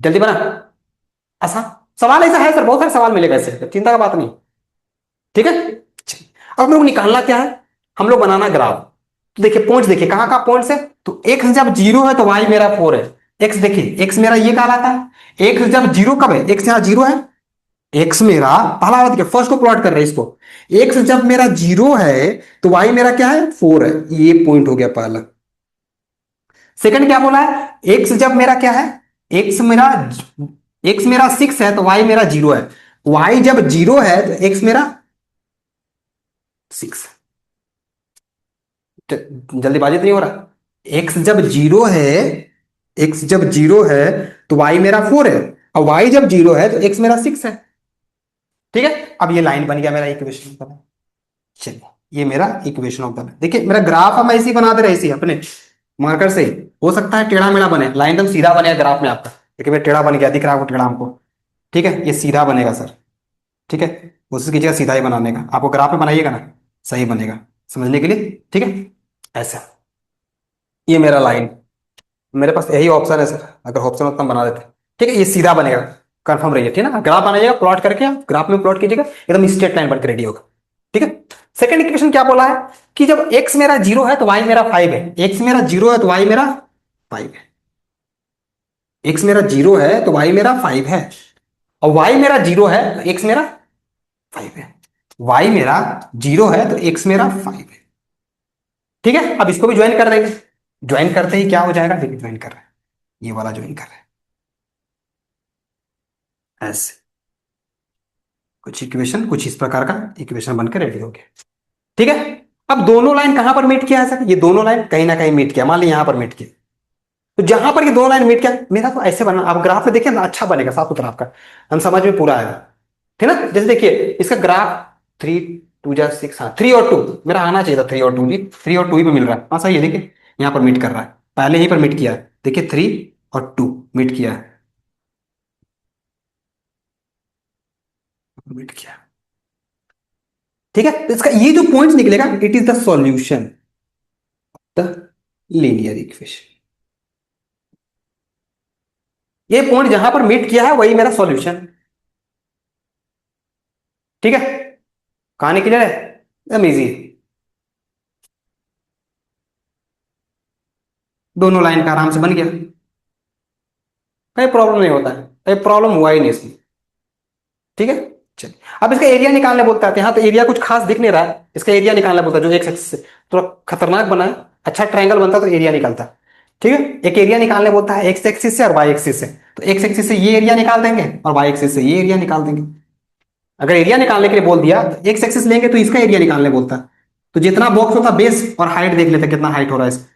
जल्दी बना, आसान सवाल ऐसा है सर, बहुत सारे सवाल मिलेगा इससे, चिंता का बात नहीं, ठीक है। अब हम लोग निकालना क्या है, हम लोग बनाना ग्राफ। तो देखिए पॉइंट्स, देखिए कहां कहां पॉइंट्स है, तो एक्स जब जीरो है तो वाई मेरा 4 है। एक्स देखिए, एक्स मेरा ये कहलाता है, एक्स जब जीरो कब है, एक्स यहां जीरो है, एक्स मेरा पहला वाला देखिए, फर्स्ट को प्लॉट कर रहे हैं इसको, एक्स जब मेरा जीरो है तो वाई मेरा क्या है, 4 है, ये पॉइंट हो गया पहला। सेकंड क्या बोला है, एक्स जब मेरा क्या है, एक्स मेरा एक्स मेरा 6 है तो वाई मेरा जीरो है, वाई जब जीरो है तो एक्स मेरा 6। जल्दीबाजी तो नहीं हो रहा, एक्स जब जीरो है, एक्स जब जीरो है तो वाई मेरा 4 है, और वाई जब जीरो है तो एक्स मेरा 6 है, ठीक है। अब ये लाइन बन गया मेरा इक्वेशन का, चलिए ये मेरा इक्वेशन ऑफ द, देखिए मेरा ग्राफ हम ऐसे ही बना दे रहे, ऐसे ही अपने मार्कर से, हो सकता है टेढ़ा मेढ़ा बने, लाइन एकदम सीधा बनेगा ग्राफ में आपका, देखिए मेरा टेढ़ा बन गया, दिख रहा है टेढ़ा हमको, ठीक है, ये सीधा बनेगा सर, ठीक है। कोशिश कीजिएगा सीधा ही बनाने का, आपको ग्राफ में बनाइएगा ना सही बनेगा समझने के लिए, ठीक है। ऐसा, ये मेरा लाइन, मेरे पास यही ऑप्शन है सर, अगर ऑप्शन होता हम बना देते, ठीक है, ये सीधा बनेगा, कंफर्म रहिए, ठीक है ना। ग्राफ बनाइएगा, प्लॉट करके आप ग्राफ में प्लॉट कीजिएगा, एकदम स्ट्रेट लाइन बनकर रेडी होगा, ठीक है। सेकंड इक्वेशन क्या बोला है कि जब x मेरा जीरो है तो y मेरा 5 है, x मेरा जीरो है तो y मेरा 5 है, x मेरा जीरो है तो y मेरा 5 है, और y मेरा जीरो है तो x मेरा 5 है, y मेरा जीरो है तो x मेरा 5 है, ठीक है। अब इसको भी ज्वाइन कर देंगे, ज्वाइन करते ही क्या हो जाएगा, देखिए ज्वाइन कर रहे हैं, ये वाला ज्वाइन कर रहे हैं ऐसे, कुछ इक्वेशन कुछ इस प्रकार का इक्वेशन बनकर रेडी हो गया। ठीक है। अब दोनों लाइन कहां पर मीट किया है सर, ये दोनों लाइन कहीं ना कहीं मीट किया, मान ली यहां पर मीट किया, तो जहां पर ये दोनों लाइन मीट किया, मेरा तो ऐसे बना, आप ग्राफ में देखिए ना अच्छा बनेगा, साफ सुथरा आपका, हम समझ में पूरा आएगा। ठीक है ना, जैसे देखिए इसका ग्राफ 3 2 जा 6, हाँ 3 और 2, मेरा आना चाहिए था 3 और 2, जी 3 और 2 ही पे मिल रहा है, हाँ सही है, देखिए यहाँ पर मीट कर रहा है, पहले यहीं पर मीट किया है, देखिए 3 और 2 मीट किया है, मीट किया है। ठीक है, तो इसका ये जो पॉइंट निकलेगा, it is the solution the linear equation, ये पॉइंट जहां पर मीट किया है वही मेरा सॉल्यूशन। ठीक है, कहानी क्लियर है, एकदम इजी है, दोनों लाइन का आराम से बन गया, कोई प्रॉब्लम नहीं होता है, कोई प्रॉब्लम हुआ ही नहीं इसमें। ठीक है, चलिए अब इसका एरिया निकालने बोलता है, हाँ तो एरिया कुछ खास दिख नहीं रहा है, इसका एरिया निकालना बोलता है, जो एक्स एक्सिस से थोड़ा खतरनाक बना है, अच्छा ट्रायंगल बनता तो एरिया निकलता। ठीक है, एक एरिया निकालने बोलता है एक्स एक्सिस से और वाई एक्सिस से, तो एक्स एक्सिस से ये एरिया निकाल देंगे और वाई एक्सिस से ये एरिया निकाल देंगे। अगर एरिया निकालने के लिए बोल दिया तो एक्स एक्सिस लेंगे तो इसका एरिया निकालने बोलता है, तो जितना बॉक्स होता बेस और हाइट देख लेते कितना हाइट हो रहा है इसका।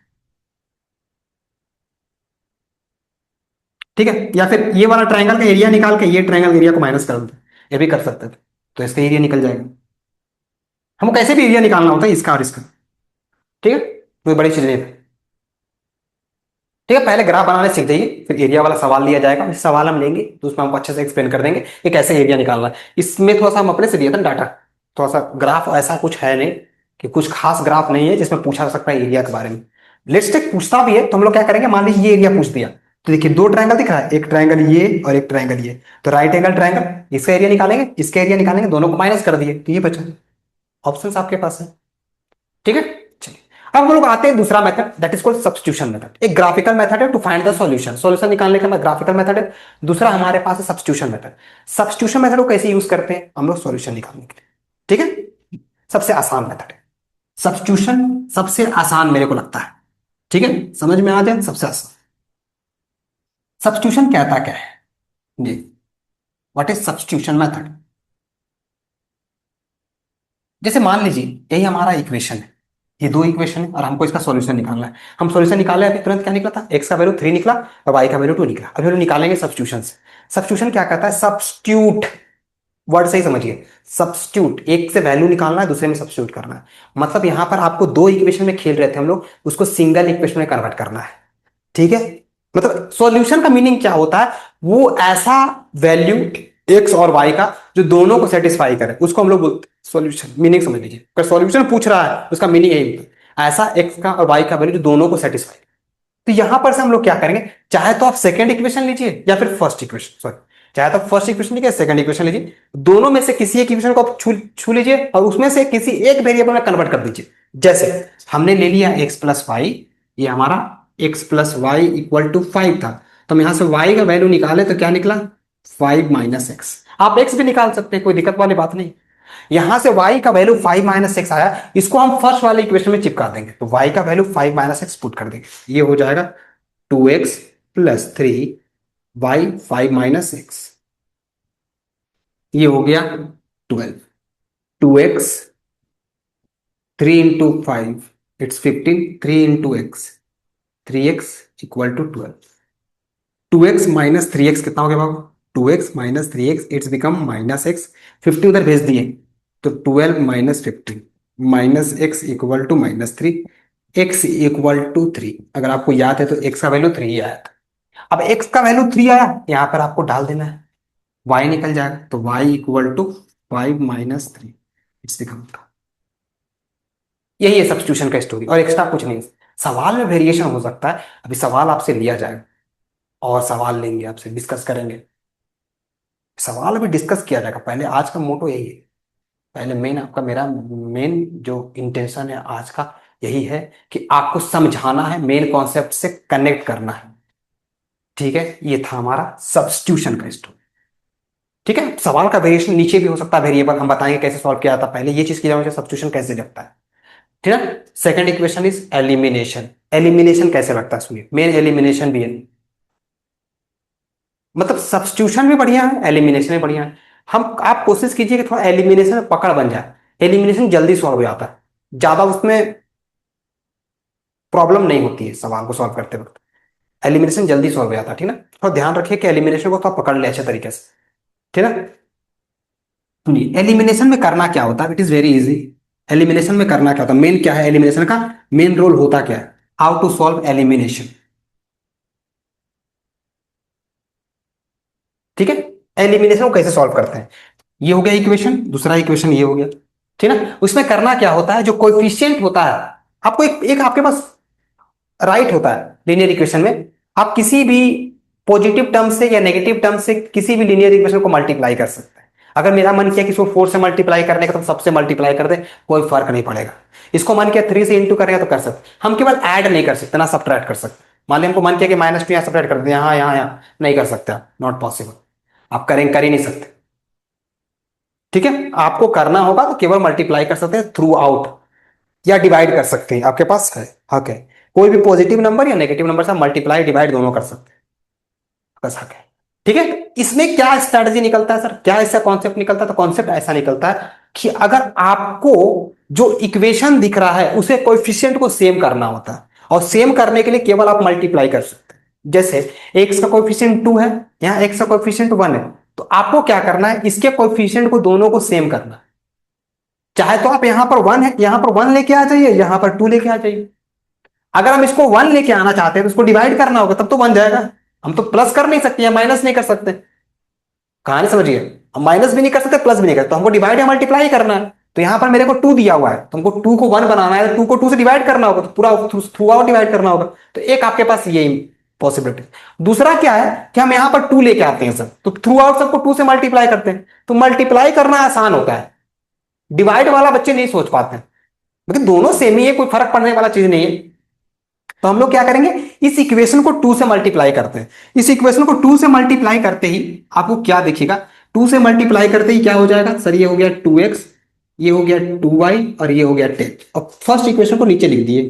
ठीक है, या फिर ये वाला ट्रायंगल का एरिया निकाल के ये ट्रायंगल एरिया को माइनस कर दो, ये भी कर सकते थे, तो इसका एरिया निकल जाएगा। हमको कैसे भी एरिया निकालना होता है इसका और इसका। ठीक है, कोई बड़ी चीज नहीं है। ठीक है, पहले ग्राफ बनाने सीख जाइए, फिर एरिया वाला सवाल लिया जाएगा, फिर सवाल हम लेंगे तो उसमें हमको अच्छे से एक्सप्लेन कर देंगे कि कैसे एरिया निकालना है। इसमें थोड़ा सा हम अपने से दिए थे डाटा, थोड़ा सा ग्राफ ऐसा कुछ है नहीं, कि कुछ खास ग्राफ नहीं है जिसमें पूछा जा सकता है एरिया के बारे में। लेट्स टेक पूछता भी है तो हम लोग क्या करेंगे, मान लीजिए ये एरिया पूछ दिया, तो देखिए दो ट्रायंगल दिख रहा है, एक ट्रायंगल ये और एक ट्रायंगल ये, तो राइट एंगल ट्रायंगल, इसका एरिया निकालेंगे, इसका एरिया निकालेंगे, दोनों को माइनस कर दिए, तो ये बचा, ऑप्शन आपके पास है। ठीक है, चलिए अब हम लोग आते हैं दूसरा method, that is called substitution method. एक ग्राफिकल मेथड है to find the solution, solution निकालने का ग्राफिकल मेथड है। दूसरा हमारे पास है सब्स्टिट्यूशन मेथड। सब्स्टिट्यूशन मेथड को कैसे यूज करते हैं हम लोग सॉल्यूशन निकालने के लिए। ठीक है, सबसे आसान मेथड है सब्स्टिट्यूशन, सबसे आसान मेरे को लगता है। ठीक है, समझ में आ जाए, सबसे आसान। सब्स्टिट्यूशन कहता क्या है जी, व्हाट इज सब्स्टिट्यूशन मेथड। जैसे मान लीजिए यही हमारा इक्वेशन है, ये दो इक्वेशन है और हमको इसका सॉल्यूशन निकालना है। हम सॉल्यूशन निकाले, अभी तुरंत क्या निकला था, एक्स का वैल्यू 3 निकला और वाई का वैल्यू 2 निकला। अभी हम लोग निकालेंगे सब्स्टिट्यूशन से। सब्स्टिट्यूशन क्या कहता है, सब्स्टिट्यूट, वर्ड सही समझिए, सब्स्टिट्यूट, एक से वैल्यू निकालना है दूसरे में सब्स्टिट्यूट करना है। मतलब यहां पर आपको दो इक्वेशन में खेल रहे थे हम लोग, उसको सिंगल इक्वेशन में कन्वर्ट करना है। ठीक है, मतलब सॉल्यूशन का मीनिंग क्या होता है, वो ऐसा वैल्यू एक्स और वाई का जो दोनों को सेटिस्फाई करे, उसको हम लोग बोलते हैं सॉल्यूशन। मीनिंग समझ लीजिए, अगर सॉल्यूशन पूछ रहा है उसका मीनिंग यही होता है, ऐसा एक्स का और वाई का वैल्यू जो दोनों को सेटिस्फाई। तो यहां पर से हम लोग क्या करेंगे, चाहे तो आप सेकंड इक्वेशन लीजिए या फिर फर्स्ट इक्वेशन, सॉरी, चाहे तो फर्स्ट इक्वेशन लीजिए सेकंड इक्वेशन लीजिए, दोनों में से किसी एक इक्वेशन को आप छू छू लीजिए और उसमें से किसी एक वेरिएबल में कन्वर्ट कर दीजिए। जैसे हमने ले लिया एक्स प्लस वाई, ये हमारा x plus y equal to 5 था, तो हम यहां से वाई का वैल्यू निकाले तो क्या निकला, 5 - x। आप एक्स भी निकाल सकते हैं, कोई दिक्कत वाली बात नहीं। यहां से y का वैल्यू 5 - x आया, इसको हम फर्स्ट वाले इक्वेशन में चिपका देंगे, तो y का वैल्यू 5 - x पुट कर देंगे, ये हो जाएगा 2x + 3 y 5 - x, ये हो गया 12। 2x 3 × 5 it's 15, 3 × x 3x = 12। 2x - 3x कितना हो गया बाबू, 2x - 3x it's become -x, 50 उधर भेज दिए, तो 12 - 15 -x = -3, x = 3। अगर आपको याद है तो x का वैल्यू 3 आया था। अब x का वैल्यू 3 आया, यहां पर आपको डाल देना है, y निकल जाएगा, तो y = 5 - 3 इट्स बिकम। यही है सब्स्टिट्यूशन का स्टोरी, और एक्स्ट्रा कुछ नहीं। सवाल में वेरिएशन हो सकता है, अभी सवाल आपसे लिया जाएगा और सवाल लेंगे आपसे, डिस्कस करेंगे, सवाल भी डिस्कस किया जाएगा। पहले आज का मोटो यही है, पहले मेन आपका, मेरा मेन जो इंटेंशन है आज का यही है कि आपको समझाना है, मेन कॉन्सेप्ट से कनेक्ट करना है। ठीक है, ये था हमारा सब्स्टिट्यूशन का स्टोरी। ठीक है, सवाल का वेरिएशन नीचे भी हो सकता है, वेरिएबल हम बताएंगे कैसे सॉल्व किया जाता है, पहले ये चीज की जाए सब्स्टिट्यूशन कैसे लगता है। ठीक है, second equation is elimination. Elimination कैसे लगता है सुनिए, मेन एलिमिनेशन भी है, मतलब सब्स्टिट्यूशन भी बढ़िया है, एलिमिनेशन भी बढ़िया है। हम आप कोशिश कीजिए कि थोड़ा एलिमिनेशन में पकड़ बन जाए, एलिमिनेशन जल्दी सॉल्व हो जाता है, ज्यादा उसमें प्रॉब्लम नहीं होती है सवाल को सॉल्व करते वक्त, एलिमिनेशन जल्दी सॉल्व हो जाता है, ठीक ना। थोड़ा ध्यान रखिए कि एलिमिनेशन को थोड़ा पकड़ ले अच्छे तरीके से, ठीक ना। सुनिए एलिमिनेशन में करना क्या होता है, it is very easy. Elimination में करना क्या होता है, मेन क्या है एलिमिनेशन का, मेन रोल होता क्या है, हाउ टू सॉल्व एलिमिनेशन, ठीक है। एलिमिनेशन को कैसे सॉल्व करते हैं, ये हो गया इक्वेशन, दूसरा इक्वेशन ये हो गया, ठीक ना। उसमें करना क्या होता है, जो कोएफिशिएंट होता है, आपको एक आपके पास राइट होता है लीनियर इक्वेशन में, आप किसी भी पॉजिटिव टर्म से या नेगेटिव टर्म से किसी भी लीनियर इक्वेशन को मल्टीप्लाई कर सकते हैं। अगर मेरा मन किया कि इसको 4 से मल्टीप्लाई करने का तो सबसे मल्टीप्लाई कर दे, कोई फर्क नहीं पड़ेगा। इसको मन किया 3 से इंटू करेगा तो कर सकते, हम केवल ऐड नहीं कर सकते ना सब्ट्रैक्ट कर सकते। मान लिया हमको मन किया कि -2 यहाँ सब्ट्रैक्ट कर दे, यहाँ यहाँ यहाँ नहीं कर सकते, नॉट पॉसिबल, आप करेंगे कर ही नहीं सकते, ठीक है। आपको करना होगा तो केवल मल्टीप्लाई कर सकते हैं थ्रू आउट, या डिवाइड कर सकते हैं, आपके पास है हक है, कोई भी पॉजिटिव नंबर या नेगेटिव नंबर से मल्टीप्लाई डिवाइड दोनों कर सकते हैं, बस हक है, ठीक है। इसमें क्या स्ट्रेटजी निकलता है सर, क्या इसका कॉन्सेप्ट निकलता है, तो कॉन्सेप्ट ऐसा निकलता है कि अगर आपको जो इक्वेशन दिख रहा है उसे कोएफिशिएंट को सेम करना होता है, और सेम करने के लिए केवल आप मल्टीप्लाई कर सकते हैं। जैसे x का कोएफिशिएंट 2 है, यहां x का कोएफिशिएंट 1 है, तो आपको क्या करना है, इसके कोएफिशिएंट को दोनों को सेम करना है। चाहे तो आप यहां पर 1 है, यहां पर 1 लेके आ जाइए, यहां पर 2 लेके आ जाइए। अगर हम इसको 1 लेके आना चाहते हैं तो इसको डिवाइड करना होगा, तब तो बन जाएगा। हम तो प्लस कर नहीं सकते या माइनस नहीं कर सकते, कहानी समझिए, हम माइनस भी नहीं कर सकते प्लस भी नहीं कर सकते, तो हमको डिवाइड या मल्टीप्लाई करना है। तो यहां पर मेरे को 2 दिया हुआ है, तो हमको 2 को 1 बनाना है, तो 2 को 2 से डिवाइड करना होगा, तो पूरा थ्रू आउट डिवाइड करना होगा। तो एक आपके पास ये पॉसिबिलिटी। दूसरा क्या है कि हम यहां पर 2 लेके आते हैं सब, तो थ्रू आउट सबको 2 से मल्टीप्लाई करते हैं, तो मल्टीप्लाई करना आसान होता है, डिवाइड वाला बच्चे नहीं सोच पाते हैं, लेकिन दोनों सेम ही है, कोई फर्क पड़ने वाला चीज नहीं है। तो हम लोग क्या करेंगे, इस इक्वेशन को 2 से मल्टीप्लाई करते हैं, इस इक्वेशन को 2 से मल्टीप्लाई करते ही आपको क्या दिखेगा, 2 से मल्टीप्लाई करते ही क्या हो जाएगा सर, ये हो गया 2x, ये हो गया 2y, और ये हो गया 10, और फर्स्ट इक्वेशन को नीचे लिख दिए,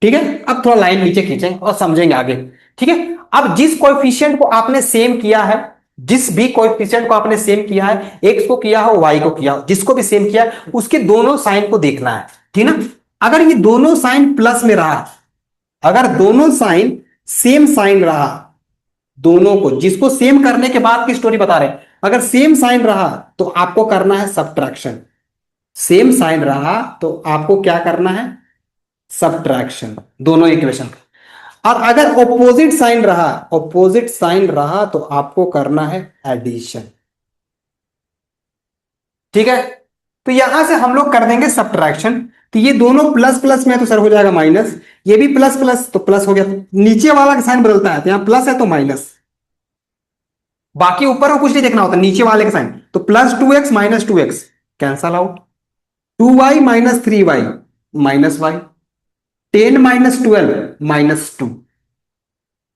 ठीक है। अब थोड़ा लाइन नीचे खींचें और समझेंगे आगे, ठीक है। अब जिस कोएफिशिएंट को आपने सेम किया है, जिस भी कोएफिशिएंट को आपने सेम किया है, x को किया हो y को किया हो, जिसको भी सेम किया है उसके दोनों साइन को देखना है, ठीक ना। अगर ये दोनों साइन प्लस में रहा, अगर दोनों साइन सेम साइन रहा, दोनों को जिसको सेम करने के बाद की स्टोरी बता रहे हैं, अगर सेम साइन रहा तो आपको करना है सब्ट्रैक्शन, सेम साइन रहा तो आपको क्या करना है, सब्ट्रैक्शन दोनों इक्वेशन का। और अगर ऑपोजिट साइन रहा, ऑपोजिट साइन रहा तो आपको करना है एडिशन, ठीक है। तो यहां से हम लोग कर देंगे सब्ट्रैक्शन, तो ये दोनों प्लस प्लस में तो सर हो जाएगा माइनस, ये भी प्लस प्लस तो प्लस हो गया, नीचे वाला का साइन बदलता है, तो यहां प्लस है तो माइनस, बाकी ऊपर को कुछ नहीं देखना होता, नीचे वाले का साइन, तो +2x -2x cancel out, 2y -3y -y, 10 -12 -2,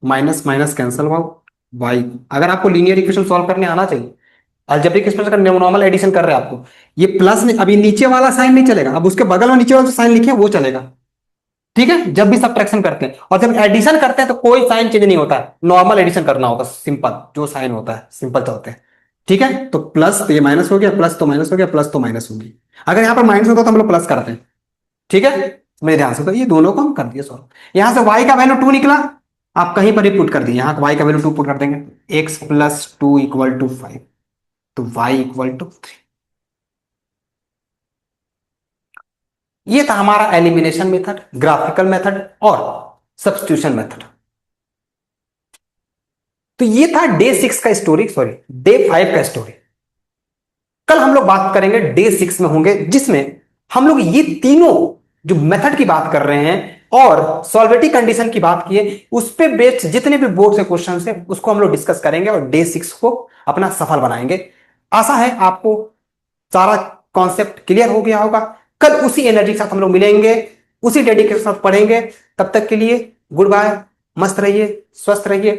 minus minus cancel out, y। अगर आपको लीनियर इक्वेशन सॉल्व करने आना चाहिए, अलजेब्रिक एक्सप्रेशन का नॉर्मल एडिशन कर रहे हैं आपको, ये प्लस नहीं, अभी नीचे वाला साइन नहीं चलेगा, अब उसके बगल में नीचे वाला साइन लिखे वो चलेगा, ठीक है। जब भी सब्ट्रैक्शन करते हैं और जब एडिशन करते हैं तो कोई साइन चेंज नहीं होता है, नॉर्मल एडिशन करना होगा, सिंपल जो साइन होता है सिंपल चलते हैं, ठीक है। तो प्लस तो ये माइनस हो गया, प्लस तो माइनस हो गया, प्लस तो माइनस होगी, अगर यहां पर माइनस होता तो हम लोग प्लस करते हैं, ठीक है। मेरे ध्यान से, तो ये दोनों को हम कर दिए सॉल्व, यहां से y का वैल्यू 2 निकला, आप कहीं पर ही पुट कर दिए, यहां y का वैल्यू 2 पुट कर देंगे, x + 2 = 5, तो y = 3। ये था हमारा एलिमिनेशन मेथड, ग्राफिकल मेथड और सब्स्टिट्यूशन मेथड। तो ये था डे 6 का स्टोरी, सॉरी डे 5 का स्टोरी। कल हम लोग बात करेंगे डे 6 में होंगे, जिसमें हम लोग ये तीनों जो मेथड की बात कर रहे हैं और सॉल्वेटी कंडीशन की बात की है, उस पे बेस्ड जितने भी बोर्ड से क्वेश्चन है उसको हम लोग डिस्कस करेंगे और डे 6 को अपना सफल बनाएंगे। आशा है आपको सारा कॉन्सेप्ट क्लियर हो गया होगा। कल उसी एनर्जी के साथ हम लोग मिलेंगे, उसी डेडिकेशन के साथ पढ़ेंगे। तब तक के लिए गुड बाय, मस्त रहिए, स्वस्थ रहिए।